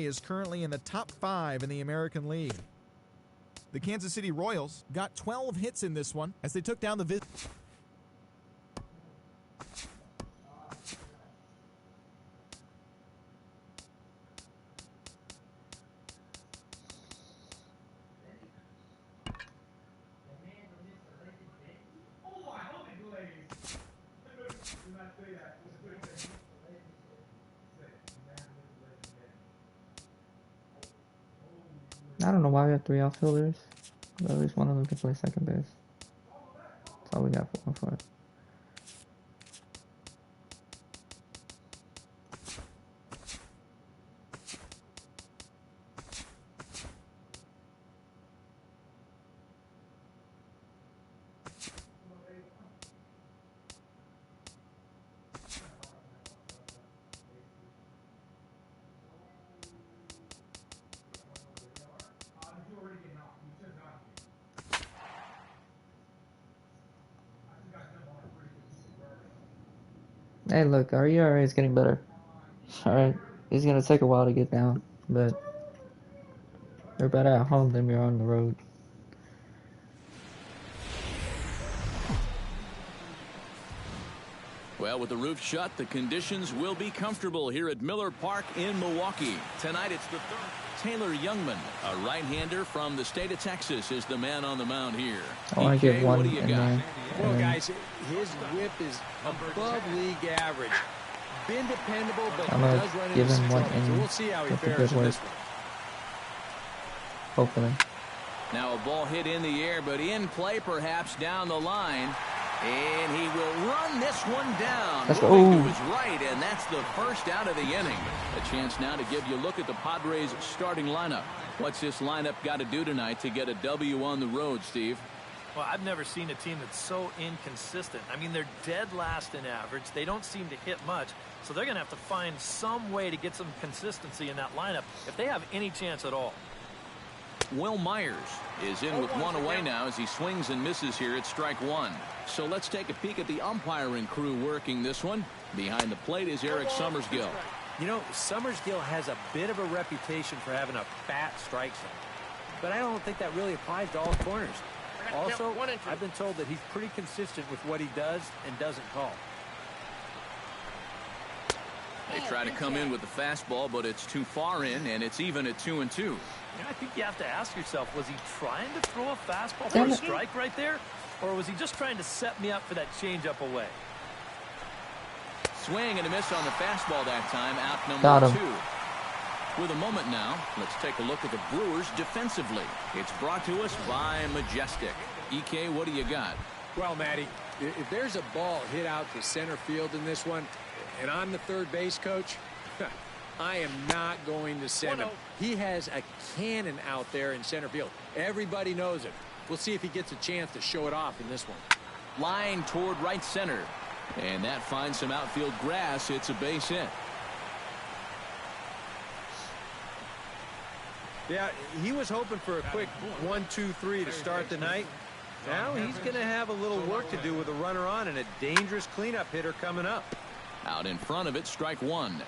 is currently in the top 5 in the American League. The Kansas City Royals got 12 hits in this one as they took down the I don't know why we have 3 outfielders, but at least one of them can play second base. That's all we got for it. Hey, look, our ERA is getting better. Alright, it's going to take a while to get down, but we're better at home than we are on the road. Well, with the roof shut, the conditions will be comfortable here at Miller Park in Milwaukee. Tonight, it's the third. Taylor Jungmann, a right-hander from the state of Texas, is the man on the mound here. I want to give one in there. Well, guys, his whip is above league average. Been dependable, but he does run into some trouble. So we'll see how he fares in this one. Hopefully. Now a ball hit in the air, but in play perhaps down the line. And he will run this one down. Moving to his right, and that's the first out of the inning. A chance now to give you a look at the Padres' starting lineup. What's this lineup got to do tonight to get a W on the road, Steve? Well, I've never seen a team that's so inconsistent. I mean, they're dead last in average. They don't seem to hit much, so they're going to have to find some way to get some consistency in that lineup if they have any chance at all. Will Myers is in with one away now as he swings and misses here at strike one. So let's take a peek at the umpiring crew working this one. Behind the plate is Eric Summersgill. You know, Summersgill has a bit of a reputation for having a fat strike zone, but I don't think that really applies to all corners. Also, I've been told that he's pretty consistent with what he does and doesn't call. They try to come in with the fastball, but it's too far in, and it's even at 2-2. You know, I think you have to ask yourself, was he trying to throw a fastball for a strike right there? Or was he just trying to set me up for that changeup away? Swing and a miss on the fastball that time. Out number 2. With a moment now, let's take a look at the Brewers defensively. It's brought to us by Majestic. EK, what do you got? Well, Matty, if there's a ball hit out to center field in this one, and I'm the third base coach, I am not going to send him. He has a cannon out there in center field. Everybody knows it. We'll see if he gets a chance to show it off in this one. Line toward right center. And that finds some outfield grass. It's a base hit. Yeah, he was hoping for a quick 1-2-3 to start the night. Now he's going to have a little work to do with a runner on and a dangerous cleanup hitter coming up. Out in front of it, strike one.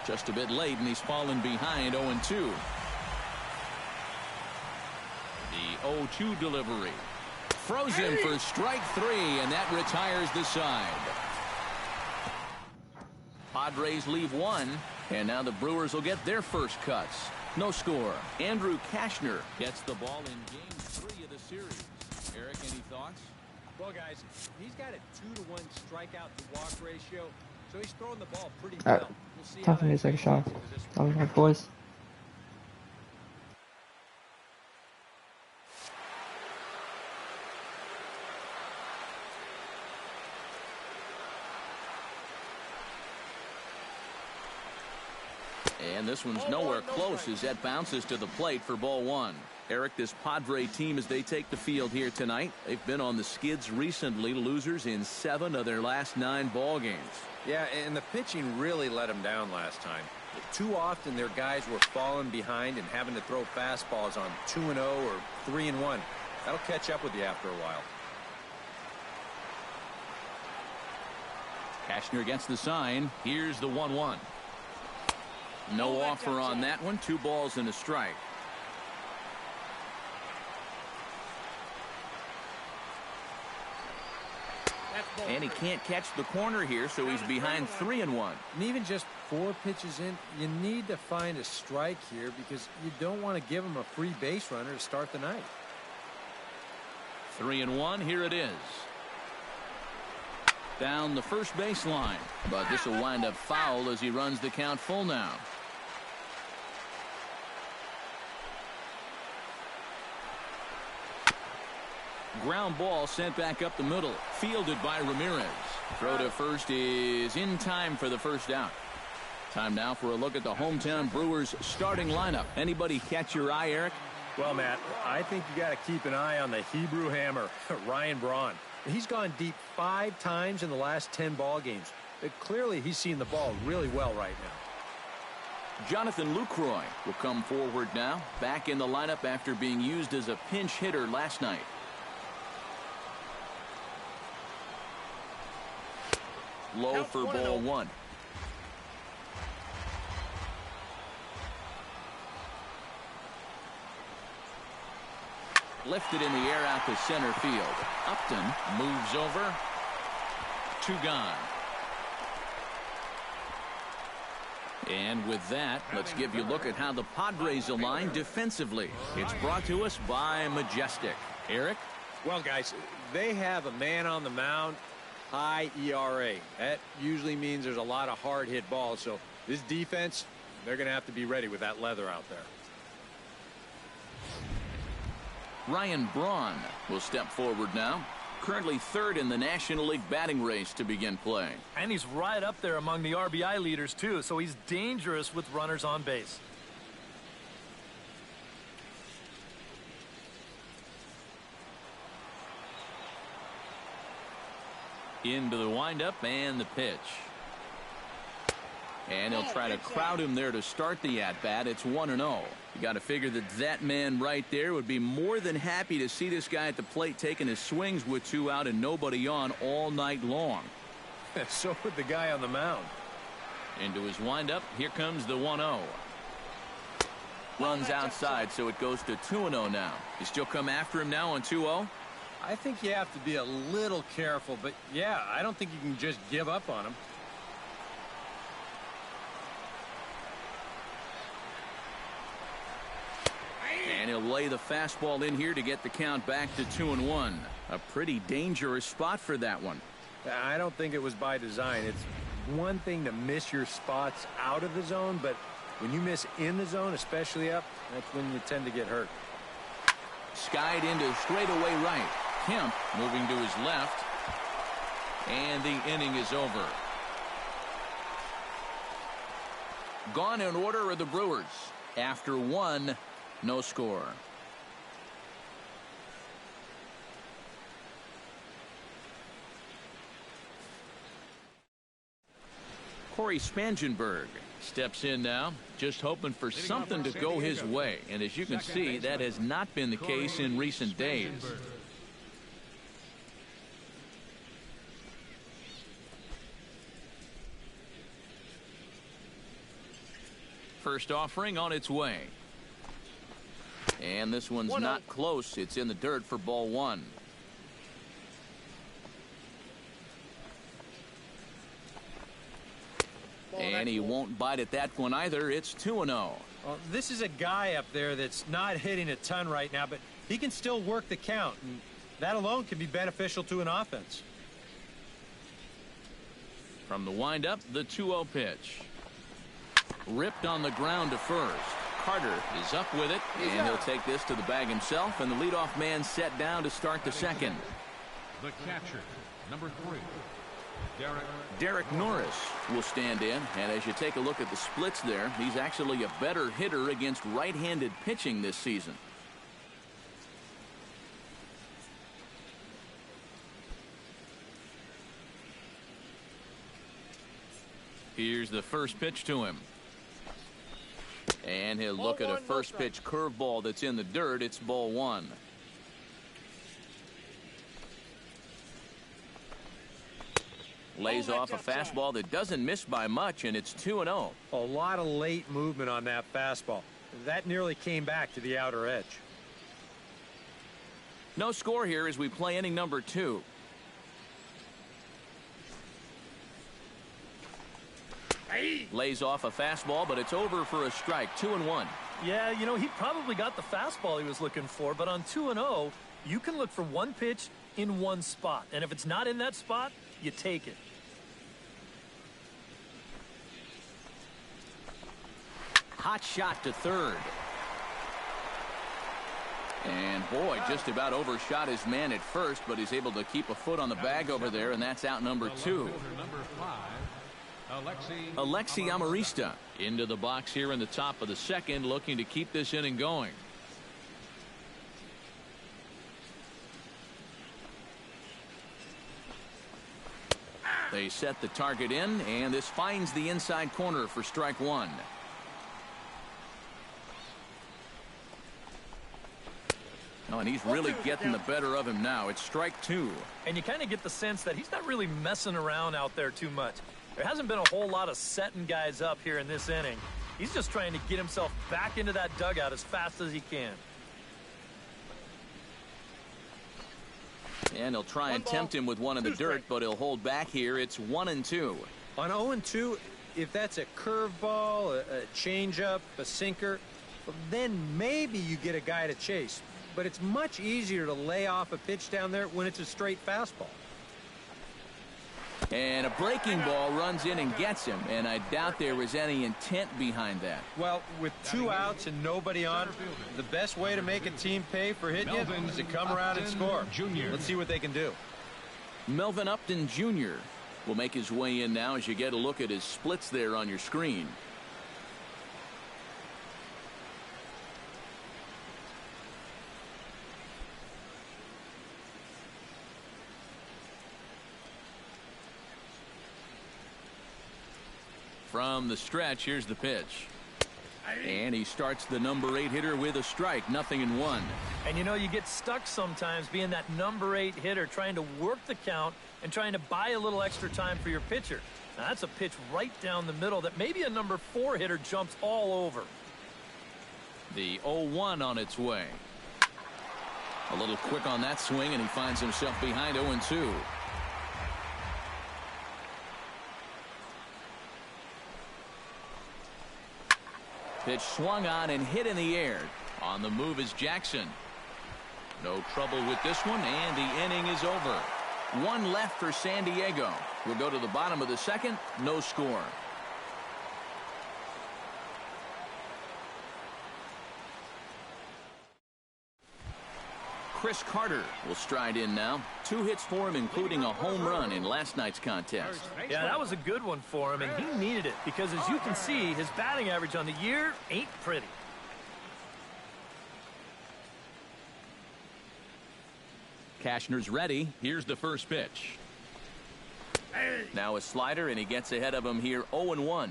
Just a bit late, and he's fallen behind 0-2. The 0-2 delivery. Frozen for strike 3, and that retires the side. Padres leave one, and now the Brewers will get their first cuts. No score. Andrew Cashner gets the ball in Game 3 of the series. Eric, any thoughts? Well, guys, he's got a 2-to-1 strikeout to walk ratio, so he's throwing the ball pretty well. We'll see Time for me to take a shot. All right, boys. And this one's nowhere close as that bounces to the plate for ball one. Eric, this Padre team, as they take the field here tonight, they've been on the skids recently, losers in 7 of their last 9 ball games. Yeah, and the pitching really let them down last time. Too often their guys were falling behind and having to throw fastballs on 2-0 or 3-1. That'll catch up with you after a while. Cashner gets the sign. Here's the 1-1. No offer on that one. 2 balls and a strike. And he can't catch the corner here, so he's behind 3-1. And even just 4 pitches in, you need to find a strike here because you don't want to give him a free base runner to start the night. 3-1. Here it is. Down the first baseline, but this will wind up foul as he runs the count full now. Ground ball sent back up the middle, fielded by Ramirez. Throw to first is in time for the first out. Time now for a look at the hometown Brewers starting lineup. Anybody catch your eye, Eric? Well, Matt, I think you got to keep an eye on the Hebrew Hammer, Ryan Braun. He's gone deep 5 times in the last 10 ball games. Clearly, he's seen the ball really well right now. Jonathan Lucroy will come forward now, back in the lineup after being used as a pinch hitter last night. Low for ball 1. Lifted in the air out to center field. Upton moves over. 2 gone. And with that, let's give you a look at how the Padres align defensively. It's brought to us by Majestic. Eric? Well, guys, they have a man on the mound, high ERA. That usually means there's a lot of hard hit balls. So this defense, they're going to have to be ready with that leather out there. Ryan Braun will step forward now. Currently 3rd in the National League batting race to begin play. And he's right up there among the RBI leaders, too, so he's dangerous with runners on base. Into the windup and the pitch. And he'll try to crowd him there to start the at-bat. It's 1-0. You got to figure that man right there would be more than happy to see this guy at the plate taking his swings with 2 out and nobody on all night long. So would the guy on the mound. Into his windup. Here comes the 1-0. Runs outside, so it goes to 2-0 now. You still come after him now on 2-0? I think you have to be a little careful, but yeah, I don't think you can just give up on him. And he'll lay the fastball in here to get the count back to 2-1. A pretty dangerous spot for that one. I don't think it was by design. It's one thing to miss your spots out of the zone, but when you miss in the zone, especially up, that's when you tend to get hurt. Skied into straightaway right. Kemp moving to his left. And the inning is over. Gone in order are the Brewers. After 1, no score. Corey Spangenberg steps in now, just hoping for something to go his way. And as you can see, that has not been the case in recent days. First offering on its way. And this one's not close. It's in the dirt for ball 1. And he won't bite at that one either. It's 2-0. Well, this is a guy up there that's not hitting a ton right now, but he can still work the count, and that alone can be beneficial to an offense. From the windup, the 2-0 pitch. Ripped on the ground to first. Carter is up with it, and he'll take this to the bag himself, and the leadoff man set down to start the second. The catcher, number 3, Derek Norris will stand in, and as you take a look at the splits there, he's actually a better hitter against right-handed pitching this season. Here's the first pitch to him. And he'll look at a first pitch curveball that's in the dirt. It's ball 1. Lays off a fastball that doesn't miss by much, and it's 2-0. A lot of late movement on that fastball. That nearly came back to the outer edge. No score here as we play inning number 2. Lays off a fastball, but it's over for a strike. 2-1. Yeah, you know, he probably got the fastball he was looking for, but on 2-0, you can look for one pitch in one spot. And if it's not in that spot, you take it. Hot shot to third. And boy, just about overshot his man at first, but he's able to keep a foot on the bag over there, and that's out number 2. Alexi Amarista into the box here in the top of the second, looking to keep this inning going. They set the target in, and this finds the inside corner for strike 1. Oh, and he's really getting the better of him now. It's strike 2. And you kind of get the sense that he's not really messing around out there too much. There hasn't been a whole lot of setting guys up here in this inning. He's just trying to get himself back into that dugout as fast as he can. And he'll try and tempt him with one in the dirt, but he'll hold back here. It's 1-2. On 0-2, if that's a curveball, a changeup, a sinker, then maybe you get a guy to chase. But it's much easier to lay off a pitch down there when it's a straight fastball. And a breaking ball runs in and gets him, and I doubt there was any intent behind that. Well, with 2 outs and nobody on, the best way to make a team pay for hitting you is to come around and score. Let's see what they can do. Melvin Upton Jr. will make his way in now as you get a look at his splits there on your screen. From the stretch, here's the pitch. And he starts the number 8 hitter with a strike, 0-1. And you know, you get stuck sometimes being that number 8 hitter, trying to work the count and trying to buy a little extra time for your pitcher. Now, that's a pitch right down the middle that maybe a number 4 hitter jumps all over. The 0-1 on its way. A little quick on that swing, and he finds himself behind 0-2. Pitch swung on and hit in the air. On the move is Jackson. No trouble with this one, and the inning is over. 1 left for San Diego. We'll go to the bottom of the second. No score. Chris Carter will stride in now. 2 hits for him, including a home run in last night's contest. Yeah, that was a good one for him, and he needed it because, as you can see, his batting average on the year ain't pretty. Cashner's ready. Here's the first pitch. Now a slider, and he gets ahead of him here, 0-1.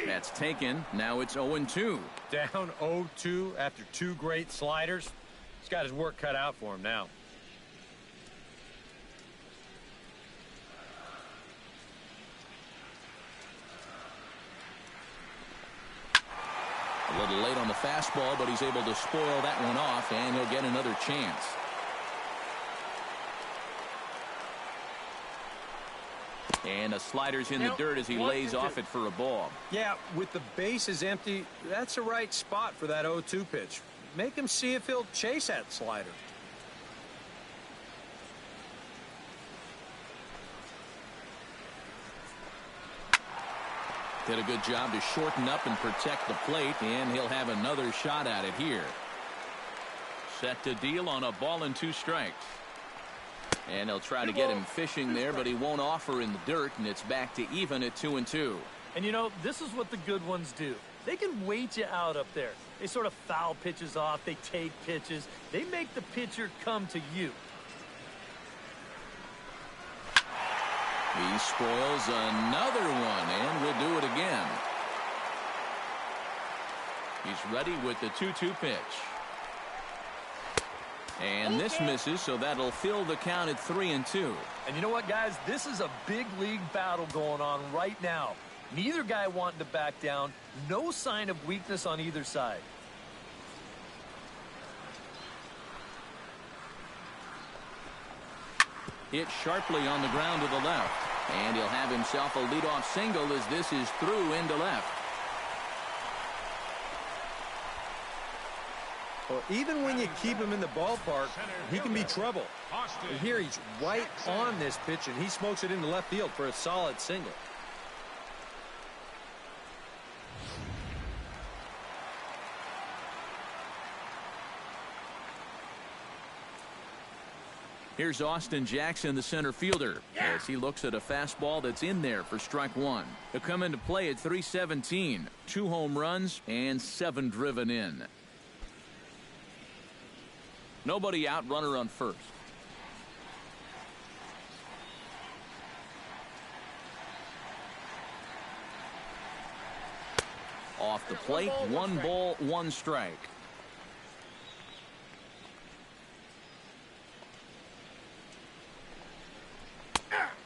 That's taken. Now it's 0-2. Down 0-2 after 2 great sliders. He's got his work cut out for him now. A little late on the fastball, but he's able to spoil that one off, and he'll get another chance. And the slider's in the dirt as he lays off it for a ball. Yeah, with the bases empty, that's the right spot for that 0-2 pitch. Make him see if he'll chase that slider. Did a good job to shorten up and protect the plate, and he'll have another shot at it here. Set to deal on a ball and 2 strikes. And he'll try to get him fishing there, but he won't offer in the dirt, and it's back to even at 2-2. And you know, this is what the good ones do. They can wait you out up there. They sort of foul pitches off. They take pitches. They make the pitcher come to you. He spoils another one, and will do it again. He's ready with the 2-2 pitch. And this misses, so that'll fill the count at 3-2. And you know what, guys? This is a big league battle going on right now. Neither guy wanting to back down. No sign of weakness on either side. Hit sharply on the ground to the left. And he'll have himself a leadoff single as this is through into left. Well, even when you keep him in the ballpark, he can be trouble. And here he's right on this pitch, and he smokes it into left field for a solid single. Here's Austin Jackson, the center fielder, as he looks at a fastball that's in there for strike one. He'll come into play at 317. 2 home runs and 7 driven in. Nobody out, runner on first. Off the plate, 1 ball, 1 strike.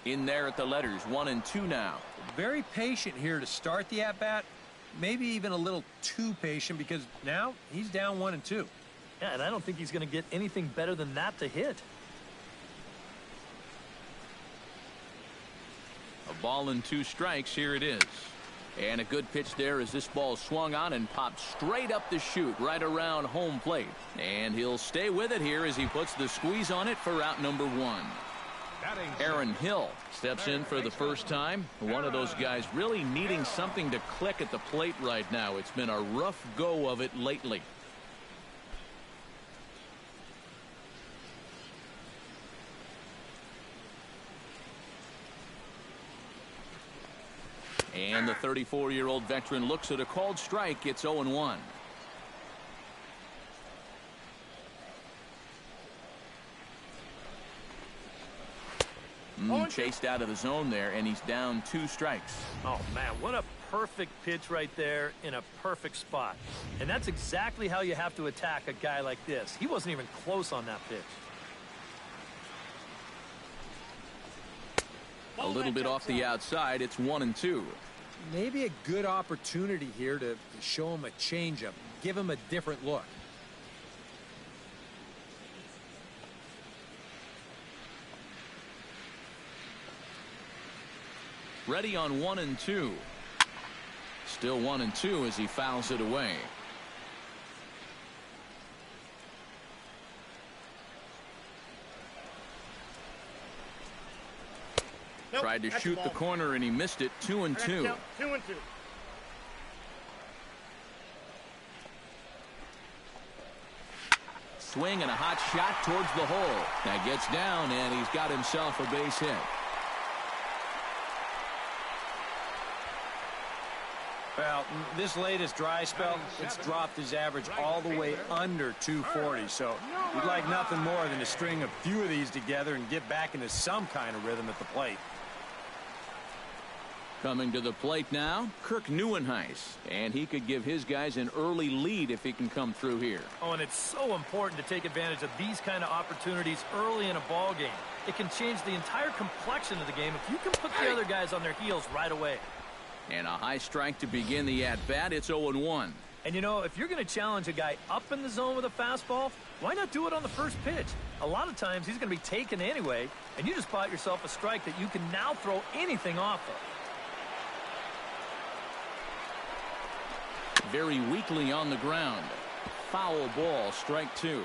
In there at the letters, 1-2 now. Very patient here to start the at-bat. Maybe even a little too patient because now he's down 1-2. Yeah, and I don't think he's going to get anything better than that to hit. A ball and 2 strikes. Here it is. And a good pitch there as this ball swung on and popped straight up the chute right around home plate. And he'll stay with it here as he puts the squeeze on it for out number 1. Aaron Hill steps in for the first time. One of those guys really needing something to click at the plate right now. It's been a rough go of it lately. And the 34-year-old veteran looks at a called strike. It's 0-1. Chased out of the zone there, and he's down 2 strikes. Oh, man, what a perfect pitch right there in a perfect spot. And that's exactly how you have to attack a guy like this. He wasn't even close on that pitch. A little bit off the outside. It's 1-2. Maybe a good opportunity here to show him a changeup, give him a different look. Ready on 1-2. Still 1-2 as he fouls it away. Nope, tried to shoot the corner and he missed it. 2-2. 2-2. Swing and a hot shot towards the hole. That gets down and he's got himself a base hit. Well, this latest dry spell, it's dropped his average all the way under 240. So you'd like nothing more than to string a few of these together and get back into some kind of rhythm at the plate. Coming to the plate now, Kirk Neuenhuis. And he could give his guys an early lead if he can come through here. Oh, and it's so important to take advantage of these kind of opportunities early in a ball game. It can change the entire complexion of the game if you can put the other guys on their heels right away. And a high strike to begin the at-bat. It's 0-1. And, you know, if you're going to challenge a guy up in the zone with a fastball, why not do it on the first pitch? A lot of times he's going to be taken anyway, and you just bought yourself a strike that you can now throw anything off of. Very weakly on the ground. Foul ball, strike 2.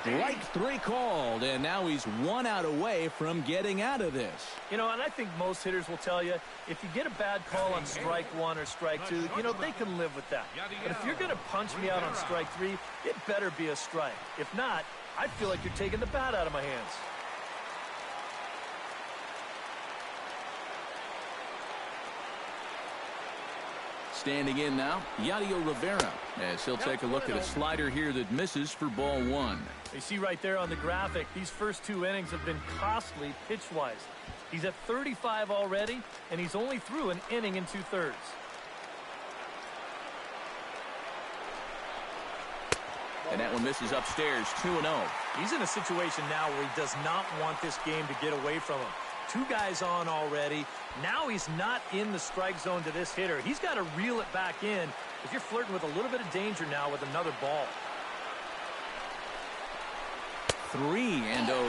Strike 3 called, and now he's 1 out away from getting out of this. You know, and I think most hitters will tell you, if you get a bad call on strike 1 or strike 2, you know, they can live with that. But if you're going to punch me out on strike 3, it better be a strike. If not, I feel like you're taking the bat out of my hands. Standing in now, Yadier Rivera, as he'll take a look at a slider here that misses for ball 1. You see right there on the graphic, these first 2 innings have been costly pitch-wise. He's at 35 already, and he's only through an inning and 2/3. And that one misses upstairs, 2-0. He's in a situation now where he does not want this game to get away from him. 2 guys on already. Now he's not in the strike zone to this hitter. He's got to reel it back in if you're flirting with a little bit of danger now with another ball. 3-0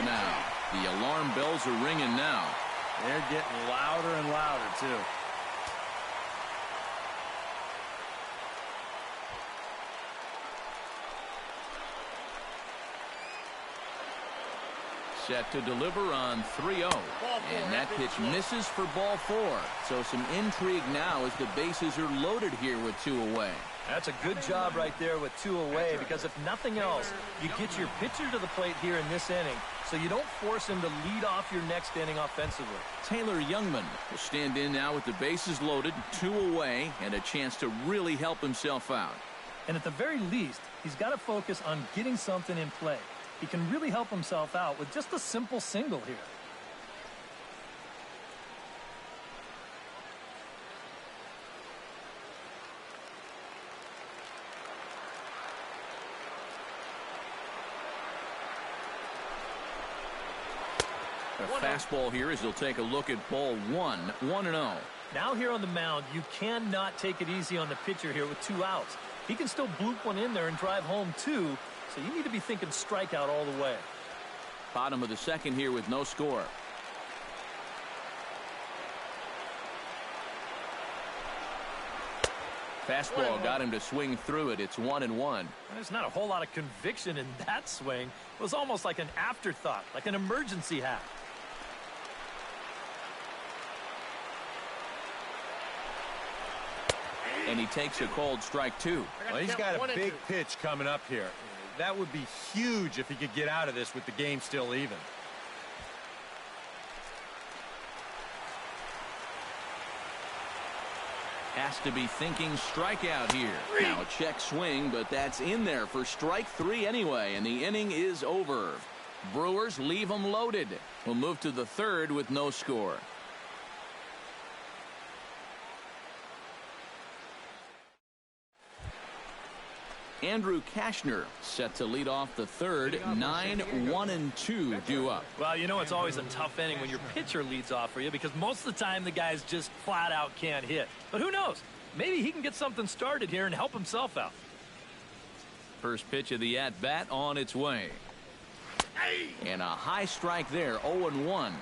now. The alarm bells are ringing now. They're getting louder and louder, too. Set to deliver on 3-0. And that pitch misses for ball 4. So some intrigue now as the bases are loaded here with 2 away. That's a good job right there with 2 away, because if nothing else, you get your pitcher to the plate here in this inning so you don't force him to lead off your next inning offensively. Taylor Jungmann will stand in now with the bases loaded, 2 away, and a chance to really help himself out. And at the very least, he's got to focus on getting something in play. He can really help himself out with just a simple single here. A fastball here as he'll take a look at ball 1, 1-0. Now here on the mound, you cannot take it easy on the pitcher here with 2 outs. He can still bloop one in there and drive home 2. So you need to be thinking strikeout all the way. Bottom of the second here with no score. Fastball got him to swing through it. It's 1-1. There's not a whole lot of conviction in that swing. It was almost like an afterthought, like an emergency hat. And he takes a called strike 2. Well, he's got a big pitch coming up here. That would be huge if he could get out of this with the game still even. Has to be thinking strikeout here. Now a check swing, but that's in there for strike 3 anyway, and the inning is over. Brewers leave them loaded. We'll move to the 3rd with no score. Andrew Cashner set to lead off the 3rd. 9-1-2 due up. Well, you know it's always a tough inning when your pitcher leads off for you, because most of the time the guys just flat out can't hit. But who knows? Maybe he can get something started here and help himself out. First pitch of the at-bat on its way. And a high strike there, 0-1.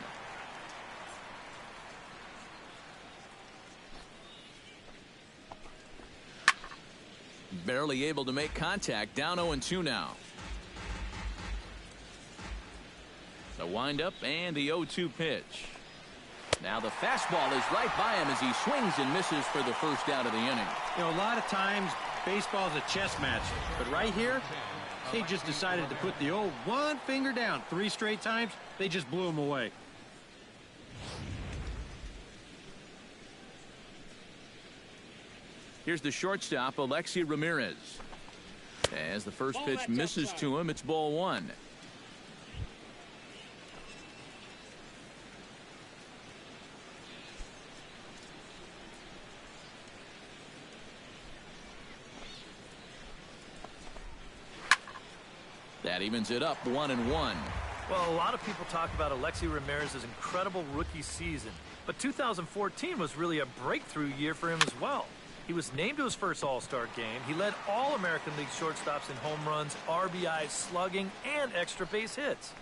Barely able to make contact, down 0-2 now. The windup and the 0-2 pitch. Now the fastball is right by him as he swings and misses for the first out of the inning. You know, a lot of times baseball's a chess match, but right here they just decided to put the old 1 finger down 3 straight times. They just blew him away. Here's the shortstop, Alexi Ramirez. As the first pitch misses to him, it's ball 1. That evens it up, 1-1. Well, a lot of people talk about Alexi Ramirez's incredible rookie season, but 2014 was really a breakthrough year for him as well. He was named to his first All-Star game. He led all American League shortstops in home runs, RBIs, slugging, and extra base hits.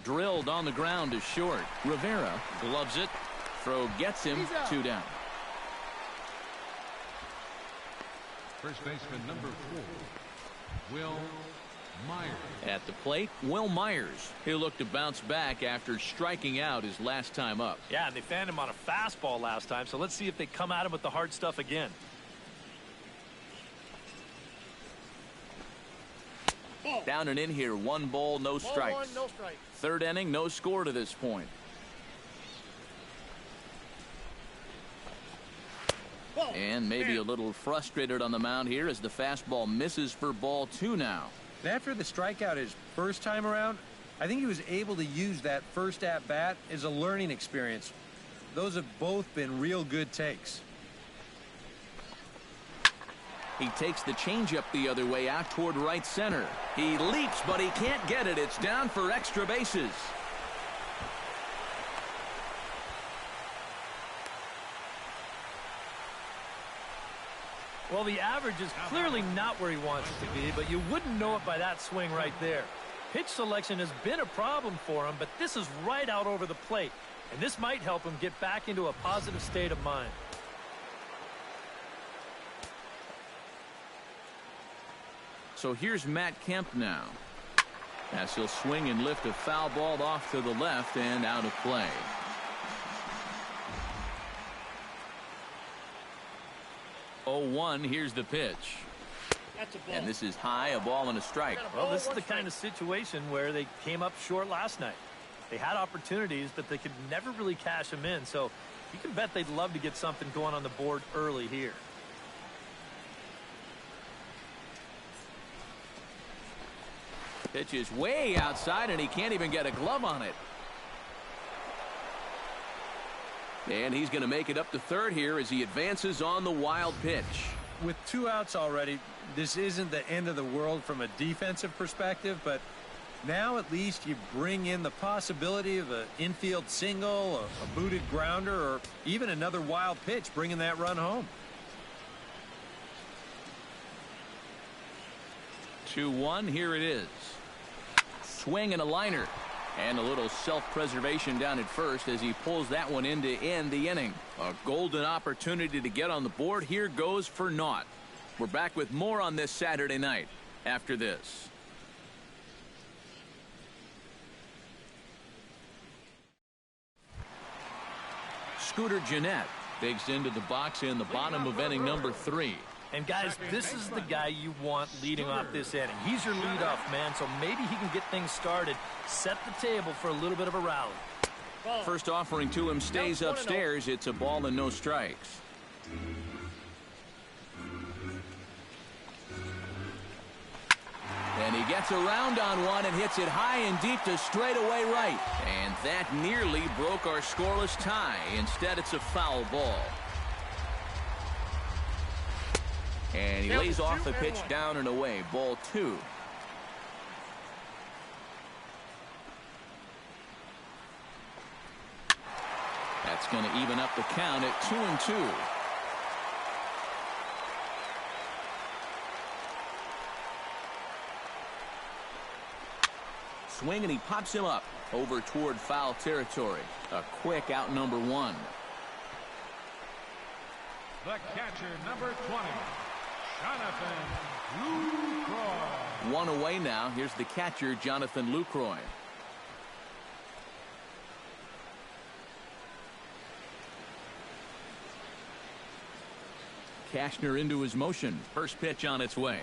Drilled on the ground to short. Rivera gloves it. Throw gets him, 2 down. First baseman number 4, Will Myers. At the plate, Will Myers. He'll look to bounce back after striking out his last time up. Yeah, and they fanned him on a fastball last time, so let's see if they come at him with the hard stuff again. Down and in here, 1 ball, no strikes. Ball 1, no strike. 3rd inning, no score to this point. And maybe a little frustrated on the mound here as the fastball misses for ball 2 now. After the strikeout his first time around, I think he was able to use that first at-bat as a learning experience. Those have both been real good takes. He takes the changeup the other way out toward right center. He leaps, but he can't get it. It's down for extra bases. Well, the average is clearly not where he wants it to be, but you wouldn't know it by that swing right there. Pitch selection has been a problem for him, but this is right out over the plate, and this might help him get back into a positive state of mind. So here's Matt Kemp now, as he'll swing and lift a foul ball off to the left and out of play. Oh, 1, here's the pitch. And this is high, a ball and a strike. Well, this is the kind of situation where they came up short last night. They had opportunities, but they could never really cash them in. So you can bet they'd love to get something going on the board early here. Pitch is way outside, and he can't even get a glove on it. And he's going to make it up to third here as he advances on the wild pitch. With 2 outs already, this isn't the end of the world from a defensive perspective, but now at least you bring in the possibility of an infield single, a booted grounder, or even another wild pitch bringing that run home. 2-1, here it is. Swing and a liner. And a little self-preservation down at first as he pulls that one in to end the inning. A golden opportunity to get on the board. Here goes for naught. We're back with more on this Saturday night after this. Scooter Gennett digs into the box in the bottom of inning number 3. And, guys, this is the guy you want leading off this inning. He's your leadoff man, so maybe he can get things started, set the table for a little bit of a rally. First offering to him stays upstairs. It's a ball and no strikes. And he gets around on one and hits it high and deep to straightaway right. And that nearly broke our scoreless tie. Instead, it's a foul ball. And he lays off the pitch down and away. Ball 2. That's going to even up the count at 2-2. Swing, and he pops him up over toward foul territory. A quick out number 1. The catcher, number 20. Jonathan Lucroy. One away now. Here's the catcher, Jonathan Lucroy. Cashner into his motion. First pitch on its way.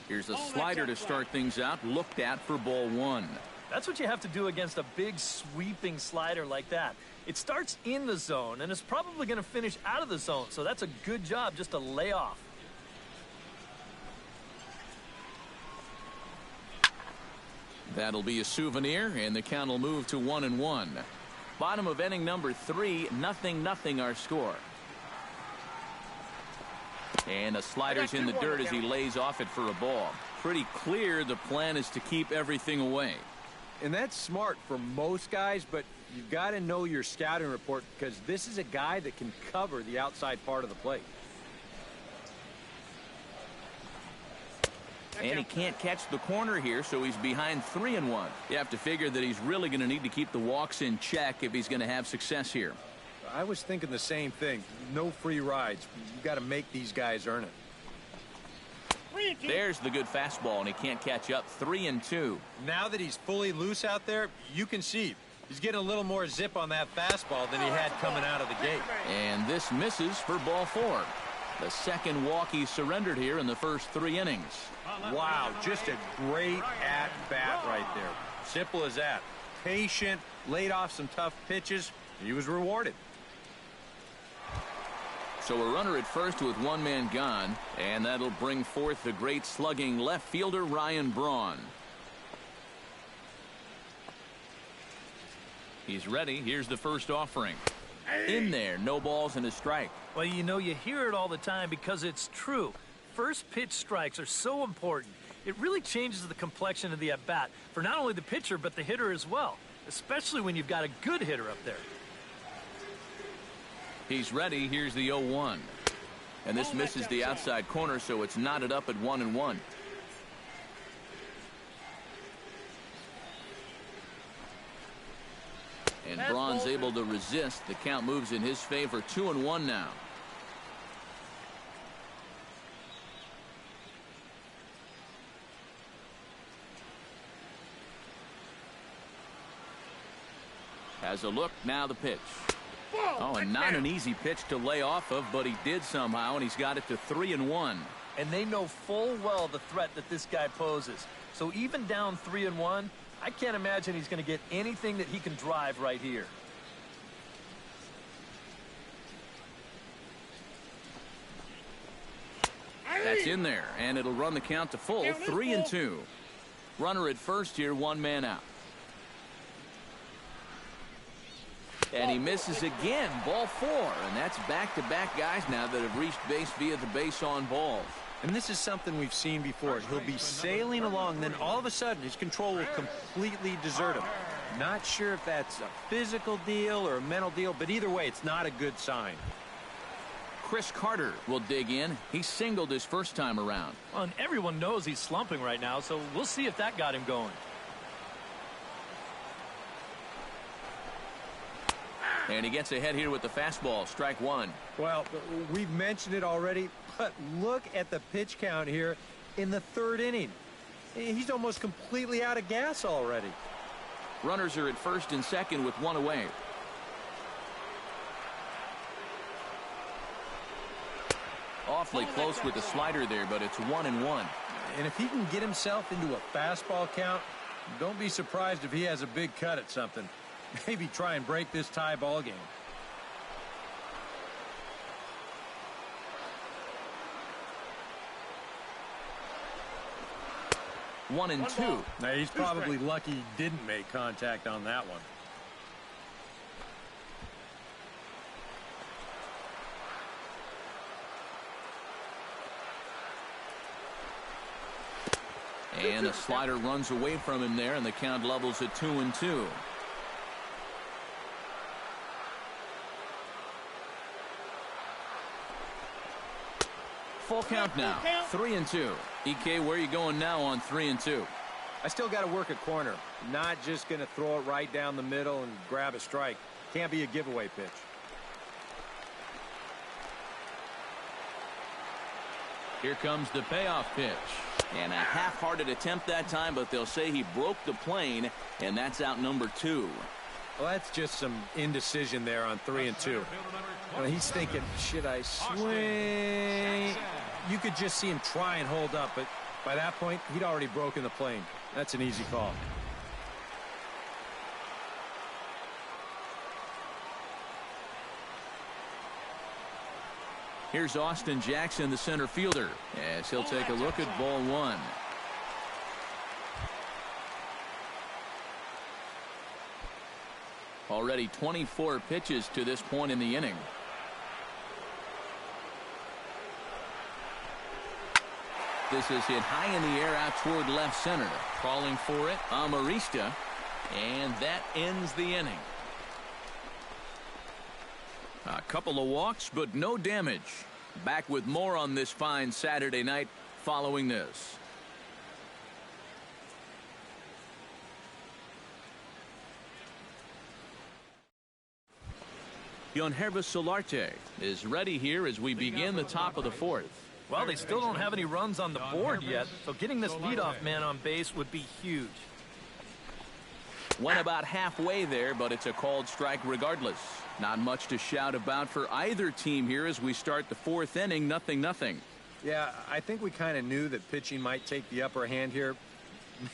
Here's a slider to start things out. Looked at for ball 1. That's what you have to do against a big sweeping slider like that. It starts in the zone, and it's probably going to finish out of the zone. So that's a good job just to lay off. That'll be a souvenir, and the count will move to 1-1. Bottom of inning number 3, 0-0 our score. And a slider's in the dirt as he lays off it for a ball. Pretty clear the plan is to keep everything away. And that's smart for most guys, but you've got to know your scouting report because this is a guy that can cover the outside part of the plate. And he can't catch the corner here, so he's behind 3-1. You have to figure that he's really going to need to keep the walks in check if he's going to have success here. I was thinking the same thing. No free rides. You've got to make these guys earn it. There's the good fastball, and he can't catch up. 3-2. Now that he's fully loose out there, you can see he's getting a little more zip on that fastball than he had coming out of the gate. And this misses for ball 4. The second walk he surrendered here in the first 3 innings. Wow, just a great at-bat right there. Simple as that. Patient, laid off some tough pitches. He was rewarded. So a runner at first with one man gone, and that'll bring forth the great slugging left fielder Ryan Braun. He's ready. Here's the first offering. In there, no balls and a strike. Well, you know, you hear it all the time because it's true. First pitch strikes are so important. It really changes the complexion of the at-bat for not only the pitcher but the hitter as well, especially when you've got a good hitter up there. He's ready. Here's the 0-1. And this misses the outside corner, so it's knotted up at 1-1. And Braun's able to resist. The count moves in his favor. 2-1 now. Has a look. Now the pitch. Oh, and not an easy pitch to lay off of, but he did somehow, and he's got it to 3-1. And they know full well the threat that this guy poses. So even down 3-1, I can't imagine he's going to get anything that he can drive right here. That's in there, and it'll run the count to full. 3-2. Runner at first here, one man out. And he misses again. Ball 4, and that's back-to-back guys now that have reached base via the base on balls. And this is something we've seen before. He'll be sailing along, then all of a sudden his control will completely desert him. Not sure if that's a physical deal or a mental deal, but either way, it's not a good sign. Chris Carter will dig in. He singled his first time around. Well, and everyone knows he's slumping right now, so we'll see if that got him going. And he gets ahead here with the fastball. Strike 1. Well, we've mentioned it already, but look at the pitch count here in the 3rd inning. He's almost completely out of gas already. Runners are at first and second with one away. Awfully close with the slider there, but it's 1-1. And if he can get himself into a fastball count, don't be surprised if he has a big cut at something. Maybe try and break this tie ball game. One and two. Now he's probably lucky he didn't make contact on that one. And a slider runs away from him there, and the count levels at 2-2. Full count now. 3-2. EK, where are you going now on 3-2? I still got to work a corner. Not just going to throw it right down the middle and grab a strike. Can't be a giveaway pitch. Here comes the payoff pitch. And a half-hearted attempt that time, but they'll say he broke the plane, and that's out number 2. Well, that's just some indecision there on 3-2. Well, he's thinking, should I swing? You could just see him try and hold up, but by that point, he'd already broken the plane. That's an easy call. Here's Austin Jackson, the center fielder, as he'll take a look at ball 1. Already 24 pitches to this point in the inning. This is hit high in the air out toward left center. Crawling for it, Amarista, and that ends the inning. A couple of walks, but no damage. Back with more on this fine Saturday night following this. Yonhervis Solarte is ready here as we begin the top of the 4th. Well, they still don't have any runs on the board yet, so getting this leadoff man on base would be huge. Went about halfway there, but it's a called strike regardless. Not much to shout about for either team here as we start the 4th inning. 0-0. Yeah, I think we kind of knew that pitching might take the upper hand here.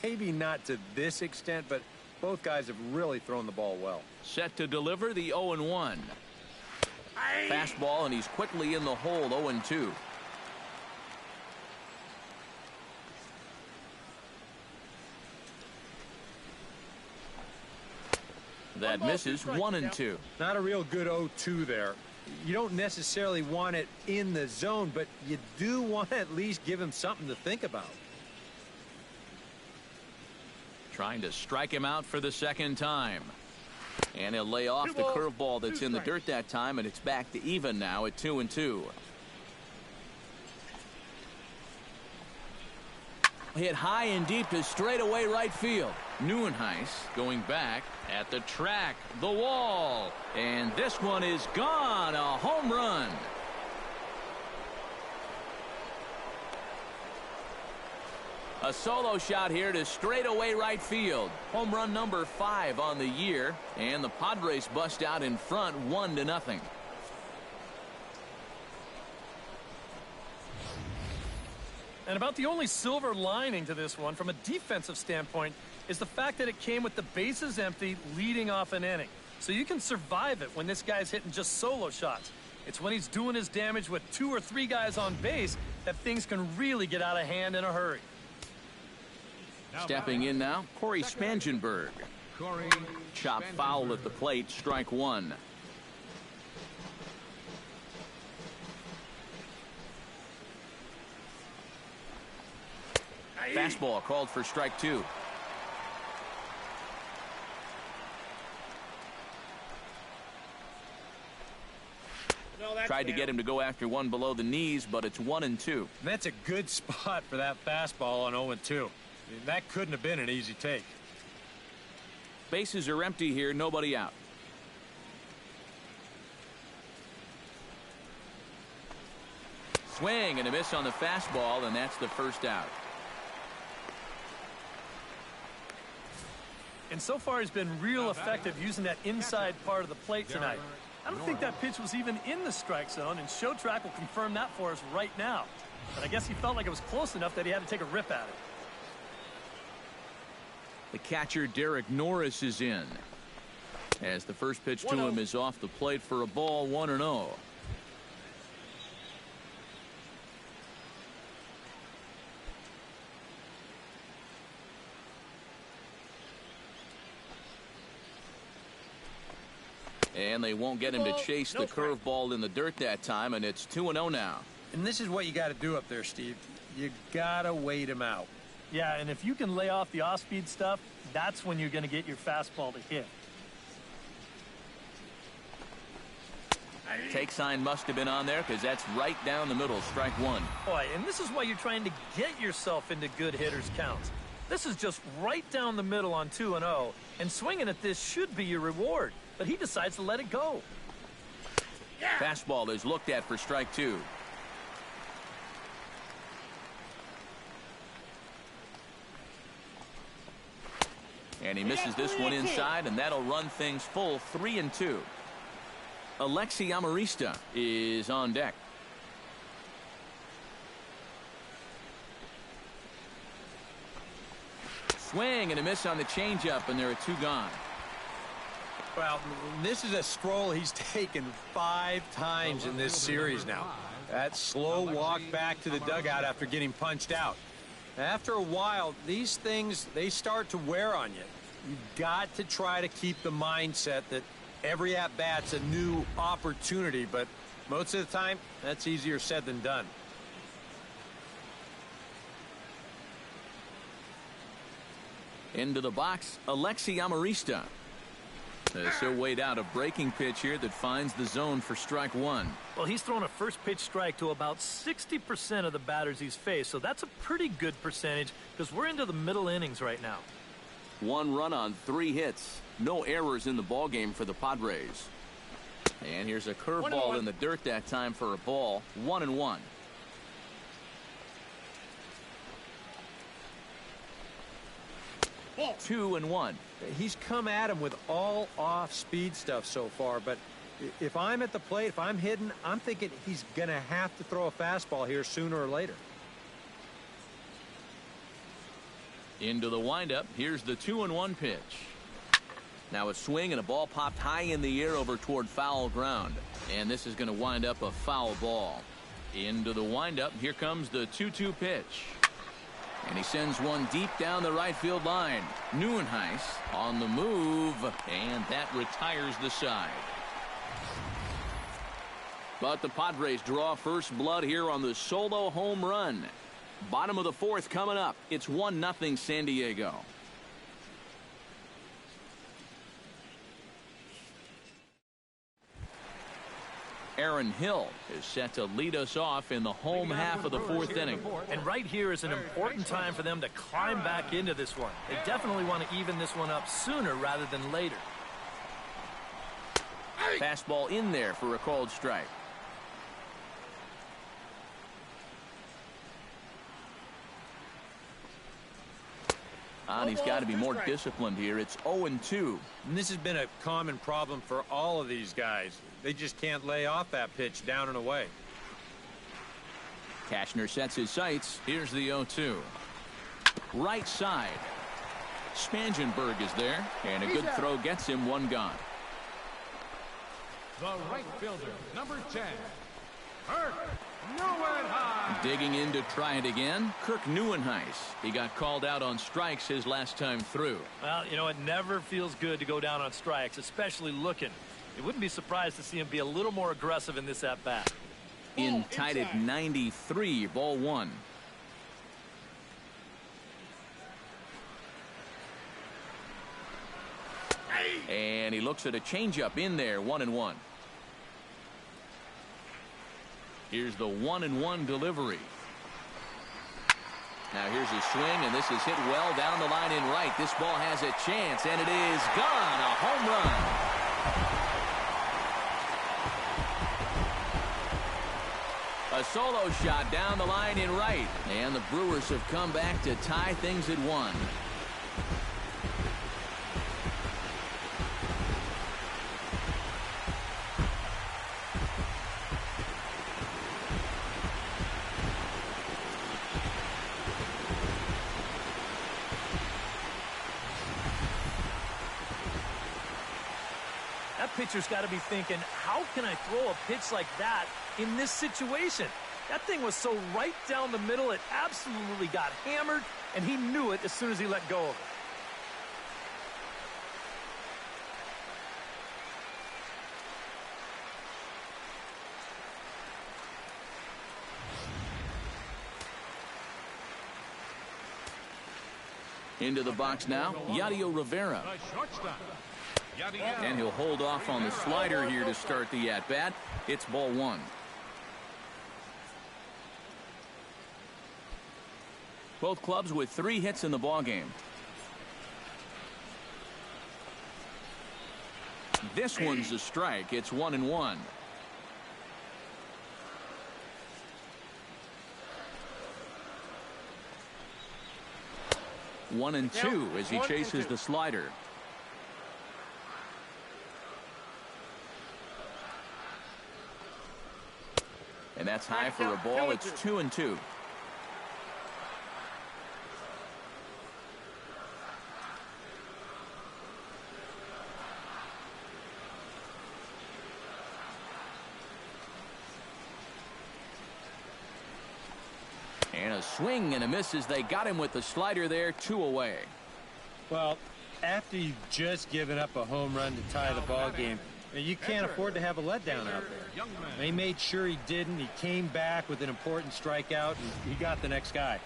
Maybe not to this extent, but both guys have really thrown the ball well. Set to deliver the 0-1. Fastball, and he's quickly in the hole. 0-2. That misses. 1-2. Not a real good 0-2 there. You don't necessarily want it in the zone, but you do want to at least give him something to think about. Trying to strike him out for the second time. And he'll lay off the curveball that's in the dirt that time, and it's back to even now at 2-2. Hit high and deep to straightaway right field. Neuenhuis going back at the track, the wall, and this one is gone. A home run. A solo shot here to straightaway right field. Home run number 5 on the year, and the Padres bust out in front 1-0. And about the only silver lining to this one from a defensive standpoint is the fact that it came with the bases empty leading off an inning. So you can survive it when this guy's hitting just solo shots. It's when he's doing his damage with 2 or 3 guys on base that things can really get out of hand in a hurry. Stepping in now, Corey Spangenberg. Chop foul at the plate, strike 1. Fastball called for strike 2. Tried to get him to go after one below the knees, but it's 1-2. That's a good spot for that fastball on 0-2. I mean, that couldn't have been an easy take. Bases are empty here, nobody out. Swing and a miss on the fastball, and that's the first out. And so far he's been real effective using that inside part of the plate tonight. I don't think that pitch was even in the strike zone, and Show Track will confirm that for us right now. But I guess he felt like it was close enough that he had to take a rip at it. The catcher Derek Norris is in, as the first pitch to him is off the plate for a ball. 1-0. And they won't get him to chase the curveball in the dirt that time, and it's 2-0 now. And this is what you got to do up there, Steve. You got to wait him out. Yeah, and if you can lay off the off-speed stuff, that's when you're going to get your fastball to hit. Take sign must have been on there, because that's right down the middle, strike 1. Boy, and this is why you're trying to get yourself into good hitters' counts. This is just right down the middle on 2-0, and swinging at this should be your reward. But he decides to let it go. Fastball is looked at for strike 2. And he misses this one inside, and that'll run things full 3-2. Alexi Amarista is on deck. Swing and a miss on the changeup, and there are 2 gone. Well, this is a stroll he's taken 5 times in this series now. That slow walk back to the dugout after getting punched out. After a while, these things, they start to wear on you. You've got to try to keep the mindset that every at-bat's a new opportunity, but most of the time, that's easier said than done. Into the box, Alexi Amarista. He'll wait out a breaking pitch here that finds the zone for strike 1. Well, he's thrown a first pitch strike to about 60% of the batters he's faced, so that's a pretty good percentage because we're into the middle innings right now. 1 run on 3 hits. No errors in the ballgame for the Padres. And here's a curveball in the dirt that time for a ball. 1-1. Ball. 2-1. He's come at him with all off-speed stuff so far, but if I'm at the plate, if I'm hidden, I'm thinking he's going to have to throw a fastball here sooner or later. Into the windup. Here's the 2-1 pitch. Now a swing and a ball popped high in the air over toward foul ground. And this is going to wind up a foul ball. Into the windup. Here comes the 2-2 pitch. And he sends one deep down the right field line. Neuenhuis on the move, and that retires the side. But the Padres draw first blood here on the solo home run. Bottom of the fourth coming up. It's 1-0 San Diego. Aaron Hill is set to lead us off in the home half of the fourth inning. And right here is an important time for them to climb back into this one. They definitely want to even this one up sooner rather than later. Fastball in there for a called strike. And he's got to be more disciplined here. It's 0-2. And this has been a common problem for all of these guys. They just can't lay off that pitch down and away. Cashner sets his sights. Here's the 0-2. Right side. Spangenberg is there, and a good throw gets him one gone. The right fielder, number 10, Kirk Neuenhuis. Digging in to try it again, Kirk Neuenhuis. He got called out on strikes his last time through. Well, you know, it never feels good to go down on strikes, especially looking. You wouldn't be surprised to see him be a little more aggressive in this at-bat. In tied at 93, ball one. And he looks at a changeup in there, 1-1. Here's the 1-1 delivery. Now here's a swing, and this is hit well down the line in right. This ball has a chance, and it is gone. A home run. A solo shot down the line in right. And the Brewers have come back to tie things at 1. Pitcher's got to be thinking, how can I throw a pitch like that in this situation? That thing was so right down the middle, it absolutely got hammered, and he knew it as soon as he let go of it. Into the box now, Yadier Rivera. The shortstop. And he'll hold off on the slider here to start the at-bat. It's ball one. Both clubs with 3 hits in the ballgame. This one's a strike. It's 1-1. One and two as he chases the slider. And that's high for a ball. It's 2-2. And a swing and a miss as they got him with the slider there. 2 away. Well, after you've just given up a home run to tie the ball game, you can't afford to have a letdown out there. They made sure he didn't. He came back with an important strikeout, and he got the next guy.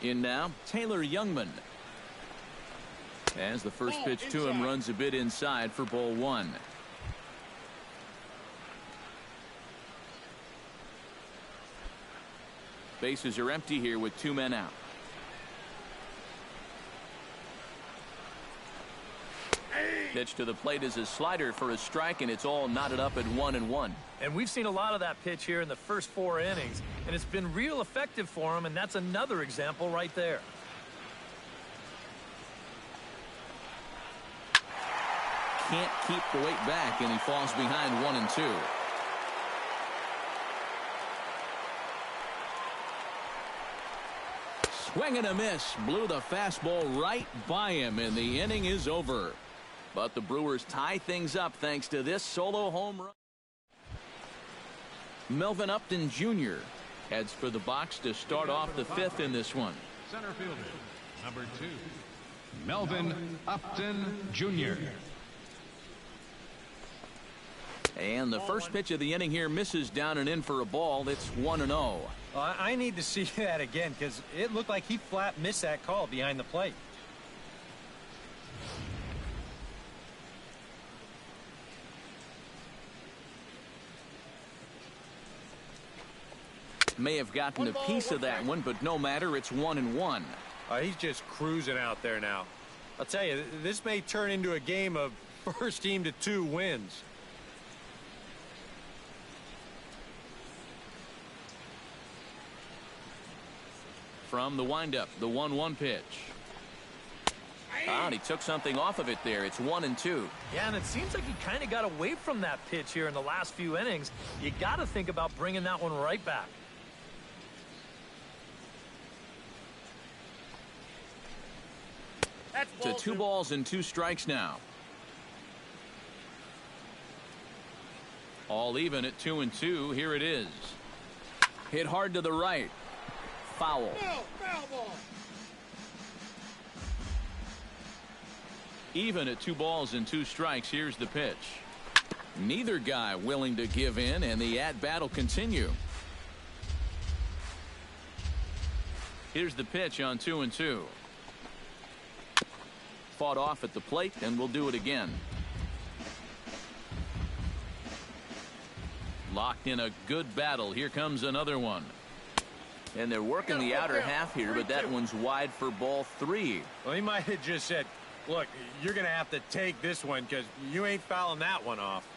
In now, Taylor Jungmann. As the first pitch to him runs a bit inside for ball one. Bases are empty here with 2 men out. Pitch to the plate is a slider for a strike, and it's all knotted up at 1-1. And we've seen a lot of that pitch here in the first 4 innings, and it's been real effective for him, and that's another example right there. Can't keep the weight back, and he falls behind 1-2. Swing and a miss. Blew the fastball right by him, and the inning is over. But the Brewers tie things up thanks to this solo home run. Melvin Upton Jr. heads for the box to start off the 5th in this one. Center fielder, number 2, Melvin Upton Jr. And the first pitch of the inning here misses down and in for a ball. It's 1-0. I need to see that again because it looked like he flat missed that call behind the plate. May have gotten a piece of that one, but no matter. It's 1-1. He's just cruising out there now. I'll tell you, this may turn into a game of first team to 2 wins. From the windup, the 1-1 pitch. And he took something off of it there. It's 1-2. Yeah, and it seems like he kind of got away from that pitch here in the last few innings. You got to think about bringing that one right back. To 2 balls and 2 strikes now. All even at 2-2. Here it is. Hit hard to the right. Foul. Foul ball. Even at 2 balls and 2 strikes. Here's the pitch. Neither guy willing to give in, and the at-bat will continue. Here's the pitch on 2-2. Fought off at the plate, and we'll do it again. Locked in a good battle. Here comes another one. And they're working the outer half here, but that one's wide for ball 3. Well, he might have just said, look, you're going to have to take this one because you ain't fouling that one off.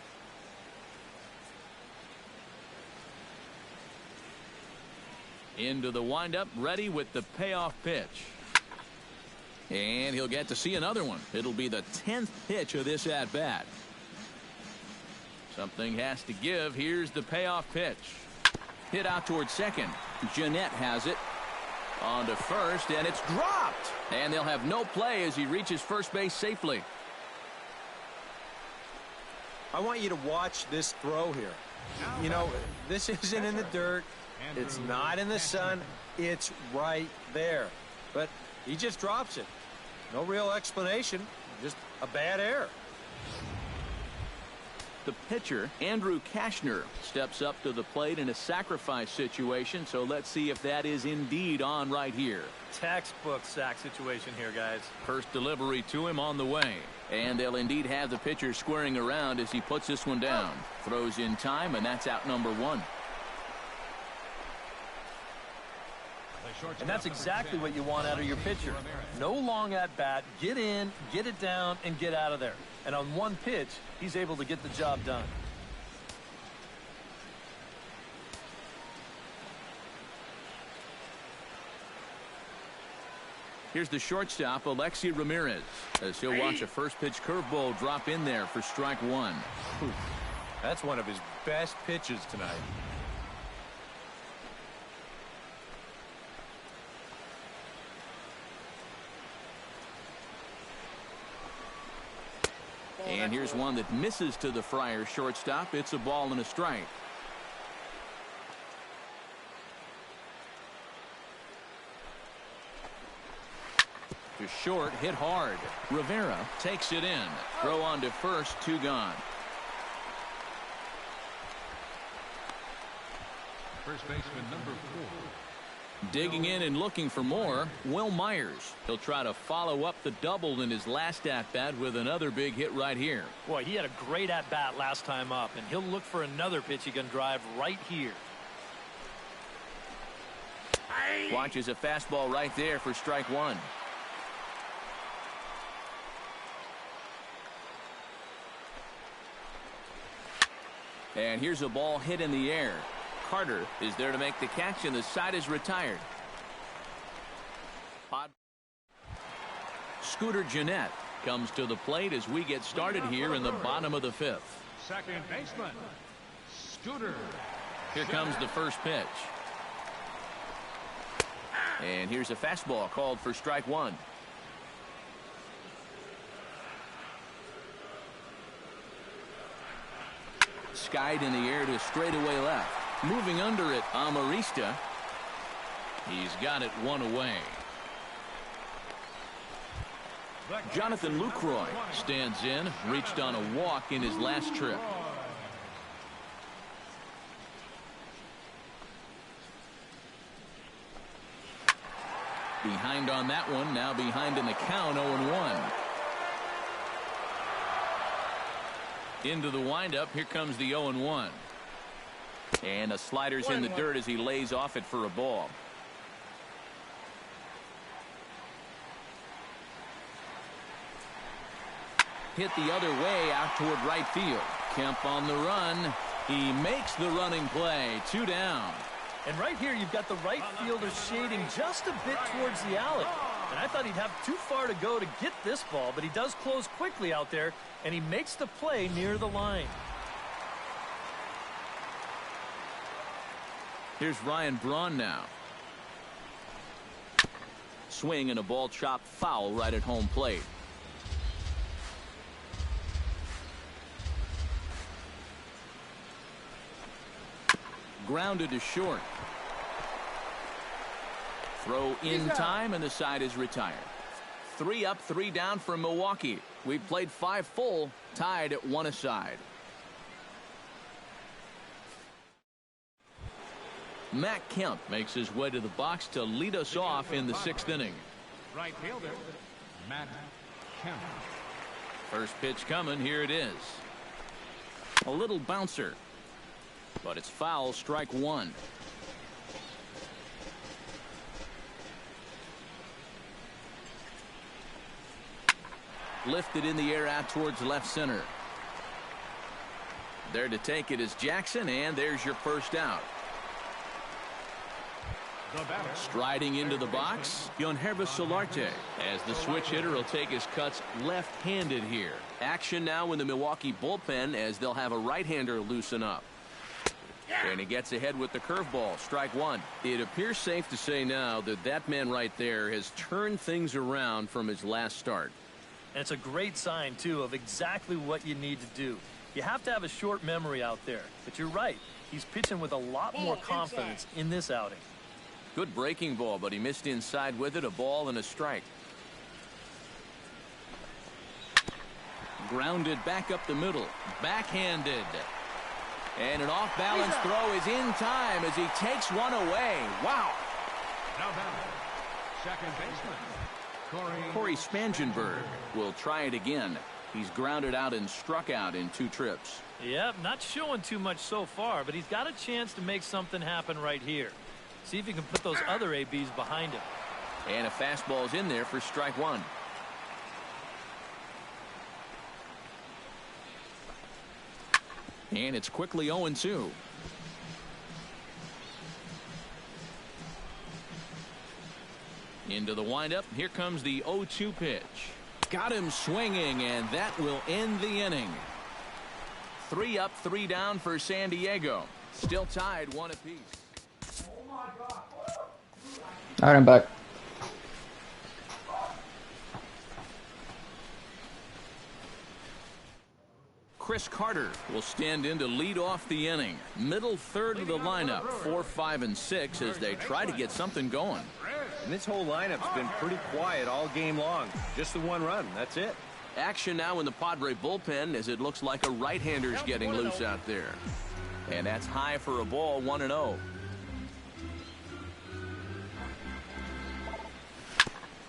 Into the windup, ready with the payoff pitch. And he'll get to see another one. It'll be the 10th pitch of this at-bat. Something has to give. Here's the payoff pitch. Hit out towards second. Jimenez has it. On to first, and it's dropped. And they'll have no play as he reaches first base safely. I want you to watch this throw here. You know, this isn't in the dirt. It's not in the sun. It's right there. But he just drops it. No real explanation. Just a bad error. The pitcher, Andrew Cashner, steps up to the plate in a sacrifice situation. So let's see if that is indeed on right here. Textbook sack situation here, guys. First delivery to him on the way. And they'll indeed have the pitcher squaring around as he puts this one down. Throws in time, and that's out number 1. And that's exactly what you want out of your pitcher. No long at bat. Get in, get it down, and get out of there. And on one pitch, he's able to get the job done. Here's the shortstop, Alexi Ramirez, as he'll watch a first pitch curveball drop in there for strike 1. That's one of his best pitches tonight. And here's one that misses to the Friars shortstop. It's a ball and a strike. To short, hit hard. Rivera takes it in. Throw on to first, 2 gone. First baseman number 4. Digging in and looking for more, Will Myers. He'll try to follow up the double in his last at-bat with another big hit right here. Boy, he had a great at-bat last time up, and he'll look for another pitch he can drive right here. Watches a fastball right there for strike 1. And here's a ball hit in the air. Carter is there to make the catch, and the side is retired. Scooter Gennett comes to the plate as we get started here in the bottom of the 5th. Second baseman, Scooter. Here comes the first pitch. And here's a fastball called for strike 1. Skied in the air to straightaway left. Moving under it, Amarista. He's got it 1 away. Jonathan Lucroy stands in, reached on a walk in his last trip. Behind on that one, now behind in the count, 0-1. Into the windup, here comes the 0-1. And the slider's in the dirt as he lays off it for a ball. Hit the other way out toward right field. Kemp on the run. He makes the running play. 2 down. And right here, you've got the right fielder shading just a bit towards the alley. And I thought he'd have too far to go to get this ball, but he does close quickly out there, and he makes the play near the line. Here's Ryan Braun now. Swing and a ball chopped foul right at home plate. Grounded to short. Throw in time, and the side is retired. 3 up, 3 down for Milwaukee. We've played 5 full, tied at 1 aside. Matt Kemp makes his way to the box to lead us off in the 6th inning. Right fielder, Matt Kemp. First pitch coming. Here it is. A little bouncer, but it's foul. Strike 1. Lifted in the air out towards left center. There to take it is Jackson, and there's your first out. Striding into the box, Yonhervis Solarte, as the switch hitter will take his cuts left-handed here. Action now in the Milwaukee bullpen as they'll have a right-hander loosen up. And he gets ahead with the curveball. Strike 1. It appears safe to say now that that man right there has turned things around from his last start. And it's a great sign, too, of exactly what you need to do. You have to have a short memory out there. But you're right. He's pitching with a lot more confidence in this outing. Good breaking ball, but he missed inside with it. A ball and a strike. Grounded back up the middle. Backhanded. And an off-balance throw is in time as he takes one away. Wow. Now batter, second baseman, Corey Spangenberg will try it again. He's grounded out and struck out in 2 trips. Yep, not showing too much so far, but he's got a chance to make something happen right here. See if he can put those other ABs behind him. And a fastball's in there for strike 1. And it's quickly 0-2. Into the windup. Here comes the 0-2 pitch. Got him swinging, and that will end the inning. 3 up, 3 down for San Diego. Still tied 1 apiece. All right, I'm back. Chris Carter will stand in to lead off the inning. Middle third of the lineup, 4, 5, and 6 as they try to get something going. And this whole lineup's been pretty quiet all game long. Just the 1 run. That's it. Action now in the Padre bullpen as it looks like a right-hander's getting loose out there. And that's high for a ball, 1-0.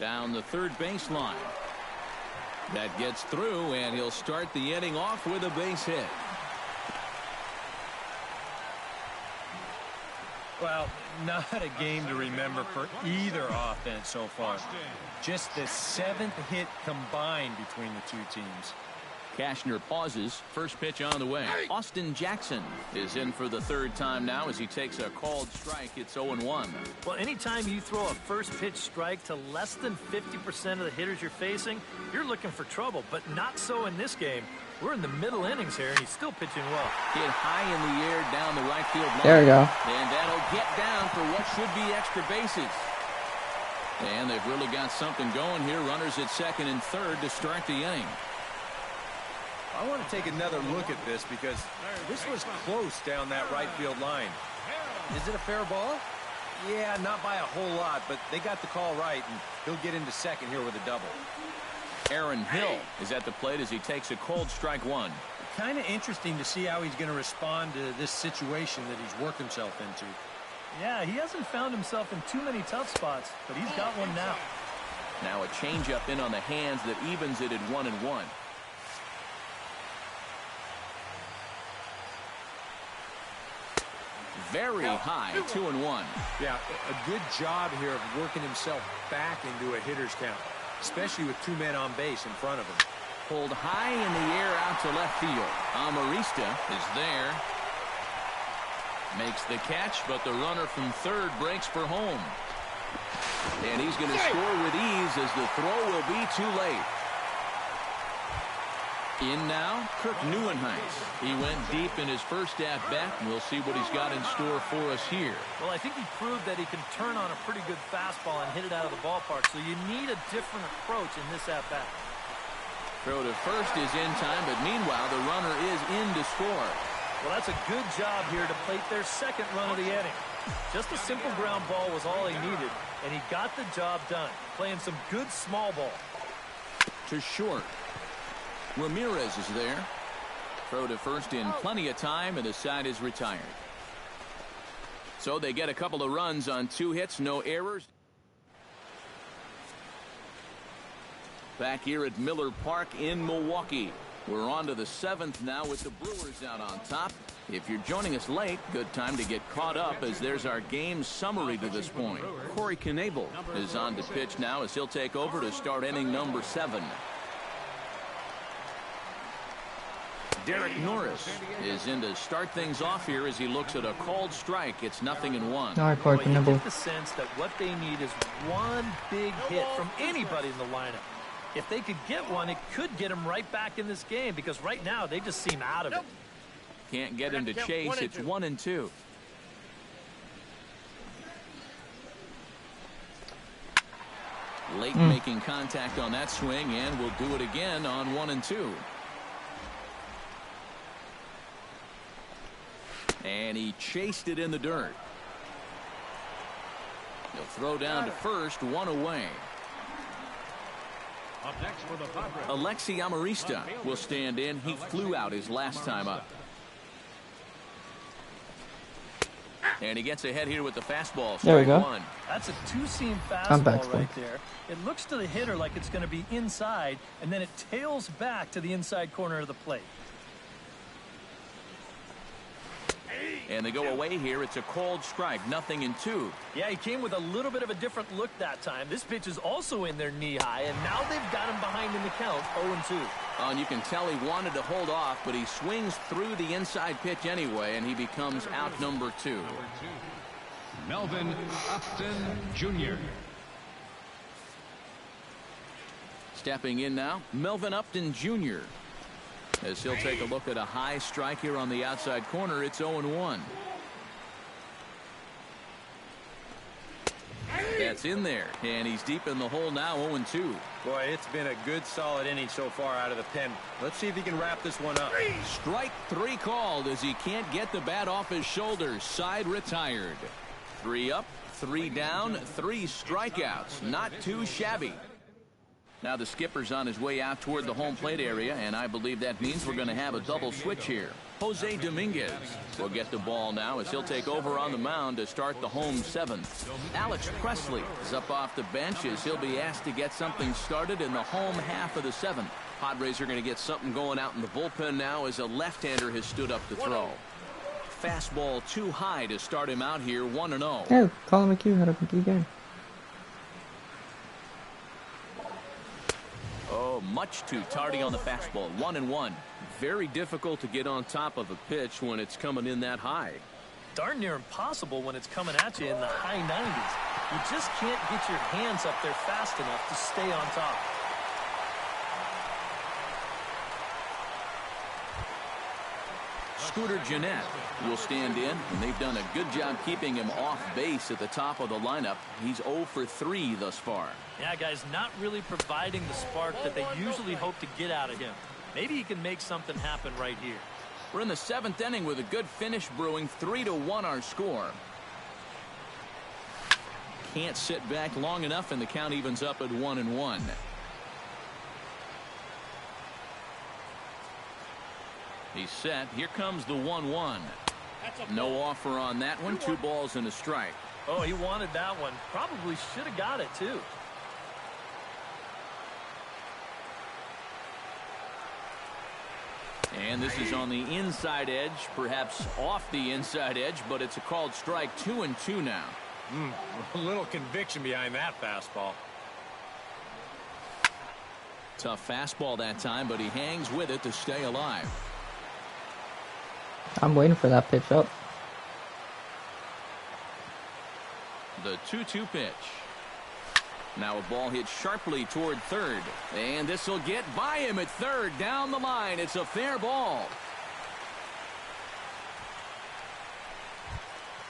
Down the third baseline. That gets through, and he'll start the inning off with a base hit. Well, not a game to remember for either offense so far. Just the 7th hit combined between the 2 teams. Cashner pauses. First pitch on the way. Austin Jackson is in for the 3rd time now as he takes a called strike. It's 0-1. Well, anytime you throw a first pitch strike to less than 50% of the hitters you're facing, you're looking for trouble, but not so in this game. We're in the middle innings here, and he's still pitching well. Hit high in the air down the right field line. There we go. And that'll get down for what should be extra bases. And they've really got something going here. Runners at 2nd and 3rd to start the inning. I want to take another look at this because this was close down that right field line. Is it a fair ball? Yeah, not by a whole lot, but they got the call right, and he'll get into 2nd here with a double. Aaron Hill is at the plate as he takes a cold strike 1. Kind of interesting to see how he's going to respond to this situation that he's worked himself into. Yeah, he hasn't found himself in too many tough spots, but he's got one now. Now a changeup in on the hands that evens it at 1-1. Very high, 2-1. Yeah, a good job here of working himself back into a hitter's count, especially with two men on base in front of him. Pulled high in the air out to left field. Amarista is there. Makes the catch, but the runner from third breaks for home. And he's going to score with ease as the throw will be too late. In now, Kirk Neuenhuis. He went deep in his first at-bat, and we'll see what he's got in store for us here. Well, I think he proved that he can turn on a pretty good fastball and hit it out of the ballpark, so you need a different approach in this at-bat. Throw to first is in time, but meanwhile, the runner is in to score. Well, that's a good job here to plate their second run of the inning. Just a simple ground ball was all he needed, and he got the job done, playing some good small ball. To short. Ramirez is there. Throw to first in plenty of time, and the side is retired. So they get a couple of runs on 2 hits, no errors. Back here at Miller Park in Milwaukee. We're on to the 7th now with the Brewers out on top. If you're joining us late, good time to get caught up as there's our game summary to this point. Corey Knebel is on to pitch now as he'll take over to start inning number 7. Derek Norris is in to start things off here as he looks at a called strike. It's 0-1. All right, Corey Knebel. You get the sense that what they need is one big hit from anybody in the lineup. If they could get one, it could get them right back in this game because right now they just seem out of it. Can't get him to chase. It's 1-2. Late making contact on that swing, and we'll do it again on 1-2. And he chased it in the dirt. He'll throw down to first, 1 away. Up next for the Padres, Alexi Amarista will stand in. He flew out his last time up. And he gets ahead here with the fastball. There we go. 1. That's a two-seam fastball right there. It looks to the hitter like it's going to be inside, and then it tails back to the inside corner of the plate. And they go away here. It's a called strike, 0-2. Yeah, he came with a little bit of a different look that time. This pitch is also in there knee-high, and now they've got him behind in the count, 0-2. And you can tell he wanted to hold off, but he swings through the inside pitch anyway, and he becomes out number 2. Melvin Upton Jr. Stepping in now, Melvin Upton Jr. as he'll take a look at a high strike here on the outside corner. It's 0-1. That's in there, and he's deep in the hole now, 0-2. Boy, it's been a good, solid inning so far out of the pen. Let's see if he can wrap this one up. Strike 3 called as he can't get the bat off his shoulders. Side retired. 3 up, 3 down, 3 strikeouts. Not too shabby. Now the skipper's on his way out toward the home plate area, and I believe that means we're going to have a double switch here. Jose Dominguez will get the ball now as he'll take over on the mound to start the home 7th. Alex Presley is up off the bench as he'll be asked to get something started in the home half of the 7th. Padres are going to get something going out in the bullpen now as a left-hander has stood up to throw. Fastball too high to start him out here, 1-0. Hey, Colin McHugh had a good game. Oh, much too tardy on the fastball. 1-1. Very difficult to get on top of a pitch when it's coming in that high. Darn near impossible when it's coming at you in the high 90s. You just can't get your hands up there fast enough to stay on top. Scooter Gennett will stand in, and they've done a good job keeping him off base at the top of the lineup. He's 0 for 3 thus far. Yeah, guys, not really providing the spark that they usually hope to get out of him. Maybe he can make something happen right here. We're in the 7th inning with a good finish brewing. 3-1 our score. Can't sit back long enough, and the count evens up at 1-1. He's set. Here comes the 1-1. No offer on that one. 2 balls and a strike. Oh, he wanted that one. Probably should have got it, too. And this is on the inside edge, perhaps off the inside edge, but it's a called strike. 2-2 now. A little conviction behind that fastball. Tough fastball that time, but he hangs with it to stay alive. I'm waiting for that pitch up. The 2-2 pitch. Now a ball hit sharply toward third. And this will get by him at third. Down the line. It's a fair ball.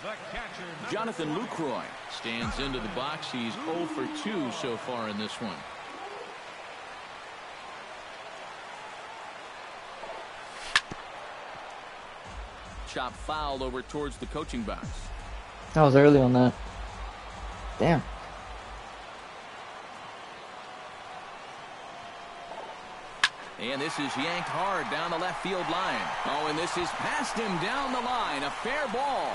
The catcher, Jonathan Lucroy stands into the box. He's 0 for 2 so far in this one. Chop foul over towards the coaching box. I was early on that. Damn. And this is yanked hard down the left field line. Oh, and this is past him down the line. A fair ball.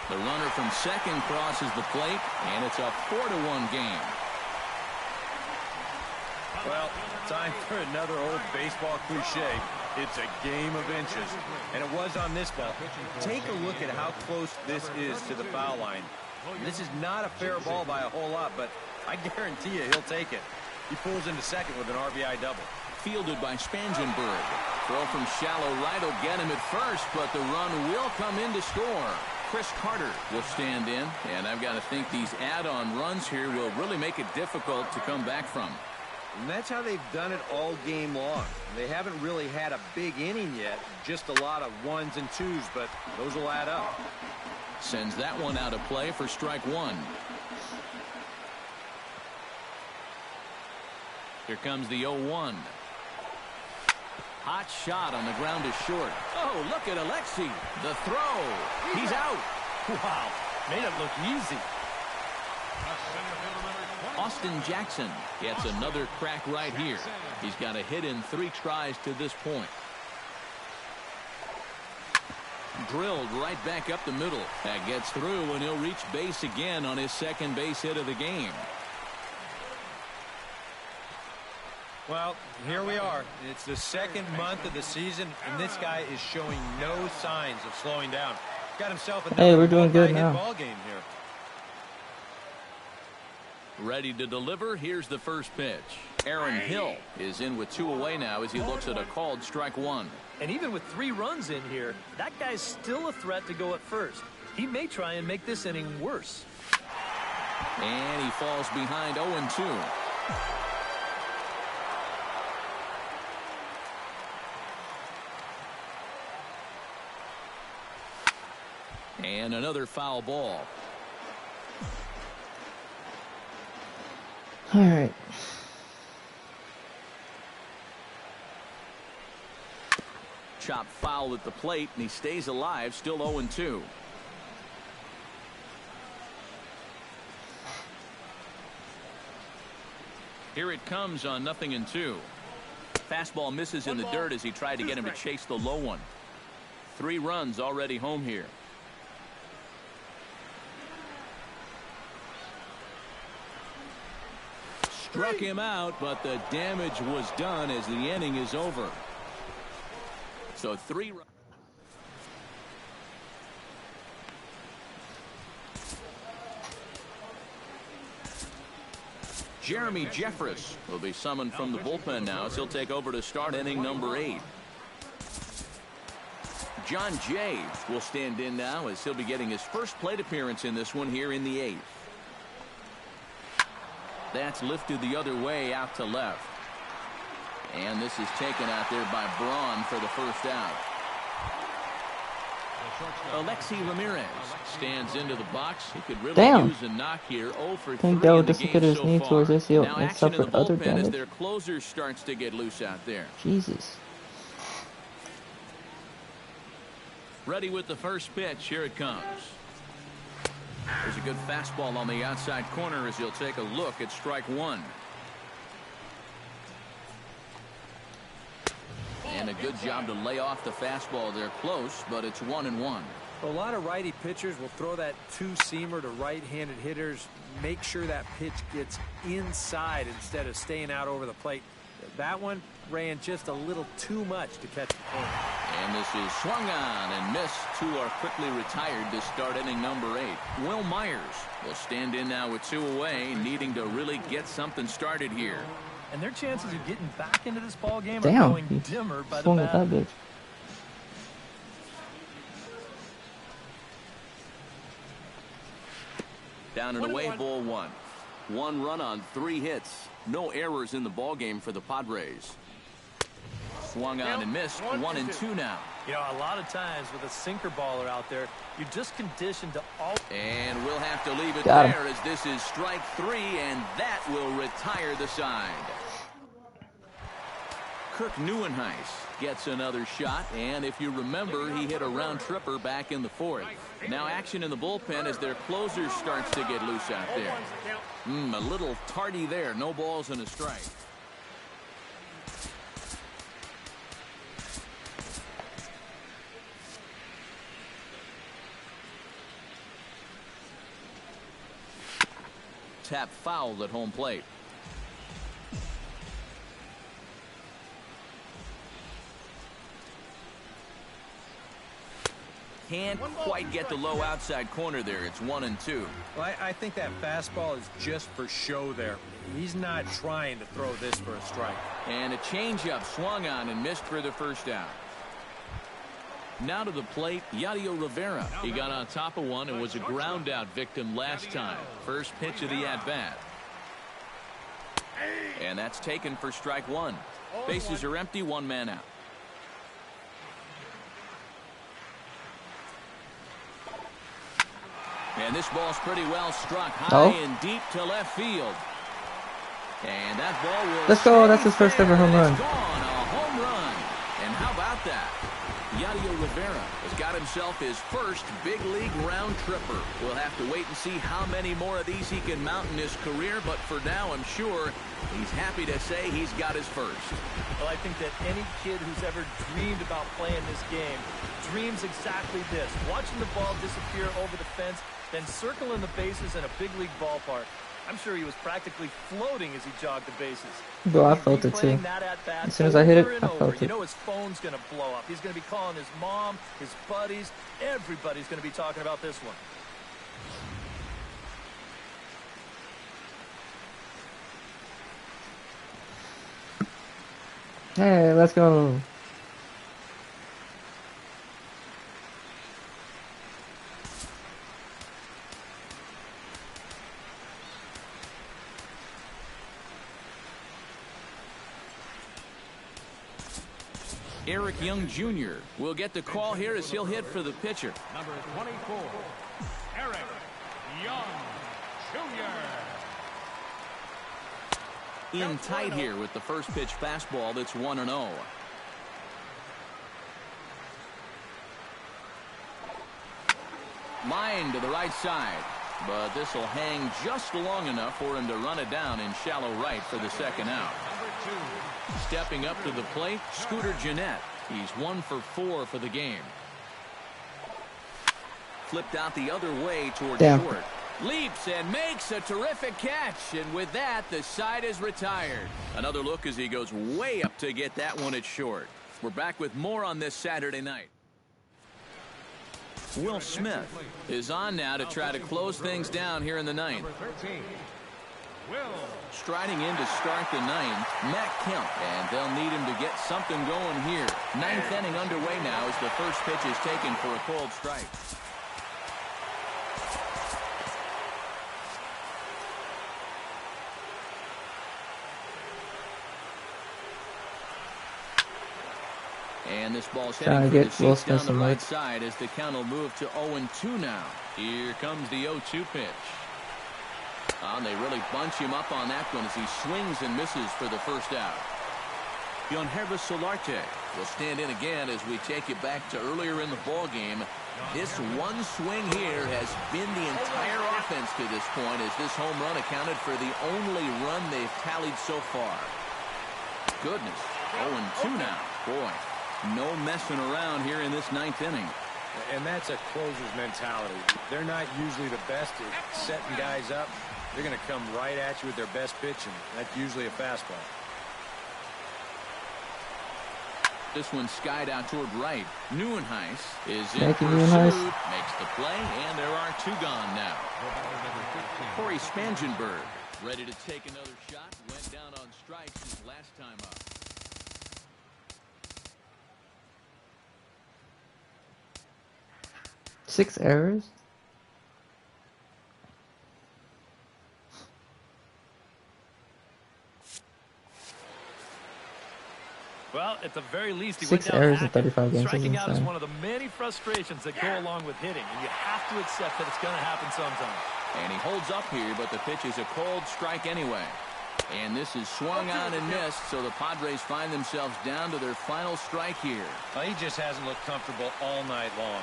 The runner from second crosses the plate, and it's a 4-1 game. Well, time for another old baseball cliche. It's a game of inches. And it was on this ball. Take a look at how close this is to the foul line. This is not a fair ball by a whole lot, but I guarantee you he'll take it. He pulls into second with an RBI double. Fielded by Spangenberg. Throw from shallow right will get him at first, but the run will come in to score. Chris Carter will stand in, and I've got to think these add-on runs here will really make it difficult to come back from. And that's how they've done it all game long. They haven't really had a big inning yet, just a lot of 1s and 2s, but those will add up. Sends that one out of play for strike 1. Here comes the 0-1. Hot shot on the ground is short. Oh, look at Alexi. The throw. He's out. Wow. Made it look easy. Austin Jackson gets another crack right here. He's got a hit in 3 tries to this point. Drilled right back up the middle. That gets through, and he'll reach base again on his second base hit of the game. Well, here we are. It's the second month of the season, and this guy is showing no signs of slowing down. Got himself another Hey, we're doing good now. ball game here. Ready to deliver. Here's the first pitch. Aaron Hill is in with 2 away now as he looks at a called strike 1. And even with 3 runs in here, that guy's still a threat to go at first. He may try and make this inning worse. And he falls behind 0-2. And another foul ball. All right. Chop foul at the plate, and he stays alive, still 0-2. Here it comes on 0-2. Fastball misses in the dirt as he tried to get him to chase the low one. 3 runs already home here. Struck him out, but the damage was done as the inning is over. So 3 runs. Jeremy Jeffress will be summoned from the bullpen now as he'll take over to start inning number 8. John Jay will stand in now as he'll be getting his first plate appearance in this one here in the 8th. That's lifted the other way out to left. And this is taken out there by Braun for the first out. Alexi Ramirez stands into the box. He could really use a knock here. 0 for 3 in the game so far. Now action in the bullpen as their closer starts to get loose out there. Jesus. Ready with the first pitch. Here it comes. There's a good fastball on the outside corner as he'll take a look at strike 1. And a good job to lay off the fastball there close, but it's 1-1. A lot of righty pitchers will throw that two-seamer to right-handed hitters, make sure that pitch gets inside instead of staying out over the plate. That one ran just a little too much to catch the corner. And this is swung on and missed. Two are quickly retired to start inning number 8. Will Myers will stand in now with 2 away, needing to really get something started here. And their chances of getting back into this ball game Damn, are going dimmer by the bat. That bitch. Down and away, ball 1. 1 run on 3 hits. No errors in the ball game for the Padres. Swung on and missed. 1 and 2 now. You know, a lot of times with a sinker baller out there, you're just conditioned to all. And we'll have to leave it there as this is strike 3, and that will retire the side. Kirk Neuenhuis gets another shot, and if you remember, he hit a round tripper back in the 4th. Now action in the bullpen as their closer starts to get loose out there. A little tardy there. No balls and a strike. Tap fouled at home plate. Can't quite get the low outside corner there. It's 1 and 2. Well, I think that fastball is just for show there. He's not trying to throw this for a strike. And a changeup swung on and missed for the first out. Now to the plate, Yadier Rivera. He got on top of one and was a ground out victim last time. First pitch of the at-bat. And that's taken for strike 1. Bases are empty, 1 man out. And this ball's pretty well struck high and deep to left field. And that ball will. Let's go. That's his first ever home run. Gone, a home run. And how about that? Yadier Rivera has got himself his first big league round tripper. We'll have to wait and see how many more of these he can mount in his career, but for now I'm sure he's happy to say he's got his first. Well, I think that any kid who's ever dreamed about playing this game dreams exactly this. Watching the ball disappear over the fence, then circling the bases in a big league ballpark. I'm sure he was practically floating as he jogged the bases. Bro, I felt it too. As soon as I hit it, I felt it. You know his phone's going to blow up. He's going to be calling his mom, his buddies. Everybody's going to be talking about this one. Hey, let's go. Eric Young Jr. will get the call here as he'll hit for the pitcher. Number 24, Eric Young Jr. In tight here with the first pitch fastball that's 1-0. Line to the right side, but this will hang just long enough for him to run it down in shallow right for the second out. Stepping up to the plate, Scooter Gennett. He's 1 for 4 for the game. Flipped out the other way toward short. Leaps and makes a terrific catch, and with that, the side is retired. Another look as he goes way up to get that one at short. We're back with more on this Saturday night. Will Smith is on now to try to close things down here in the 9th. Striding in to start the 9th, Matt Kemp, and they'll need him to get something going here. 9th inning underway now as the first pitch is taken for a cold strike. And this ball's heading for the seats down the right side as the count will move to 0-2 now. Here comes the 0-2 pitch. And they really bunch him up on that one as he swings and misses for the first out. Yangervis Solarte will stand in again as we take you back to earlier in the ball game. This one swing here has been the entire offense to this point, as this home run accounted for the only run they've tallied so far. Goodness, 0-2 now. Boy, no messing around here in this 9th inning. And that's a closer's mentality. They're not usually the best at setting guys up. They're going to come right at you with their best pitch, and that's usually a fastball. This one skied out toward right. Neuenhuis is in Thank you, pursuit, Neuenhuis. makes the play, and there are two gone now. Corey Spangenberg ready to take another shot. Went down on strikes his last time up. Six errors? Well, at the very least, he Six went down errors in hacking. 35 games is Striking out is insane. one of the many frustrations that go along with hitting, and you have to accept that it's going to happen sometime. And he holds up here, but the pitch is a cold strike anyway. And this is swung on and missed, so the Padres find themselves down to their final strike here. Well, he just hasn't looked comfortable all night long.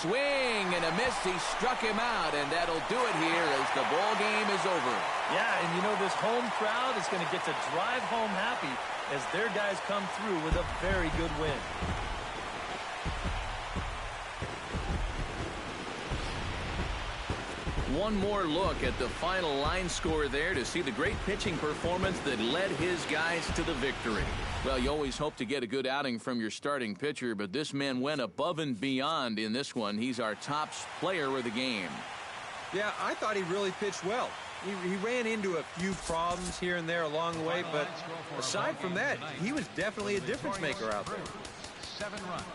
Swing and a miss. He struck him out, and that'll do it here as the ball game is over. Yeah, and you know this home crowd is going to get to drive home happy as their guys come through with a very good win. One more look at the final line score there to see the great pitching performance that led his guys to the victory. Well, you always hope to get a good outing from your starting pitcher, but this man went above and beyond in this one. He's our top player of the game. Yeah, I thought he really pitched well. He ran into a few problems here and there along the way, but aside from that, he was definitely a difference maker out there.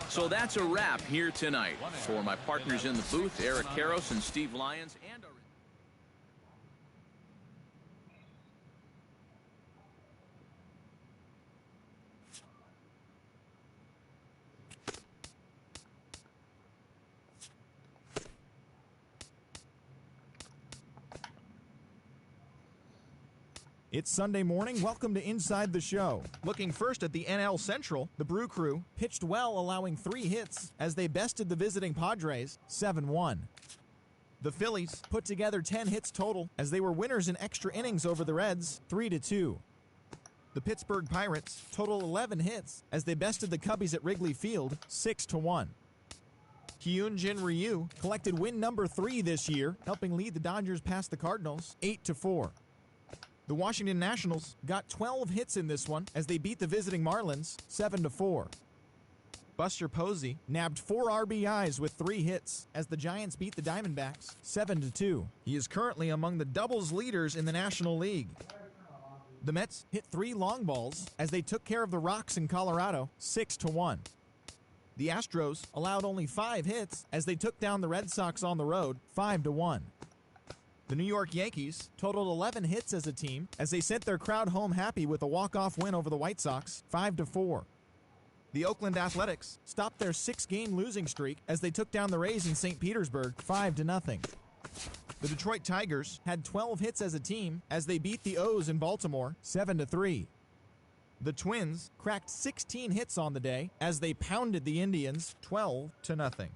So that's a wrap here tonight. For my partners in the booth, Eric Karros and Steve Lyons, and our It's Sunday morning. Welcome to Inside the Show. Looking first at the NL Central, the Brew Crew pitched well, allowing 3 hits as they bested the visiting Padres 7-1. The Phillies put together 10 hits total as they were winners in extra innings over the Reds 3-2. The Pittsburgh Pirates total 11 hits as they bested the Cubbies at Wrigley Field 6-1. Hyunjin Ryu collected win number 3 this year, helping lead the Dodgers past the Cardinals 8-4. The Washington Nationals got 12 hits in this one as they beat the visiting Marlins 7-4. Buster Posey nabbed 4 RBIs with 3 hits as the Giants beat the Diamondbacks 7-2. He is currently among the doubles leaders in the National League. The Mets hit 3 long balls as they took care of the Rocks in Colorado 6-1. The Astros allowed only 5 hits as they took down the Red Sox on the road 5-1. The New York Yankees totaled 11 hits as a team as they sent their crowd home happy with a walk-off win over the White Sox 5-4. The Oakland Athletics stopped their 6-game losing streak as they took down the Rays in St. Petersburg 5-0. The Detroit Tigers had 12 hits as a team as they beat the O's in Baltimore 7-3. The Twins cracked 16 hits on the day as they pounded the Indians 12-0.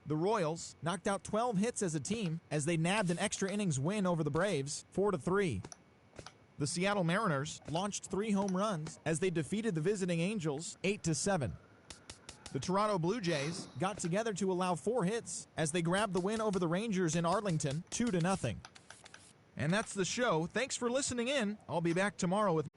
The Royals knocked out 12 hits as a team as they nabbed an extra innings win over the Braves 4-3. The Seattle Mariners launched 3 home runs as they defeated the visiting Angels 8-7. The Toronto Blue Jays got together to allow 4 hits as they grabbed the win over the Rangers in Arlington 2-0. And that's the show. Thanks for listening in. I'll be back tomorrow with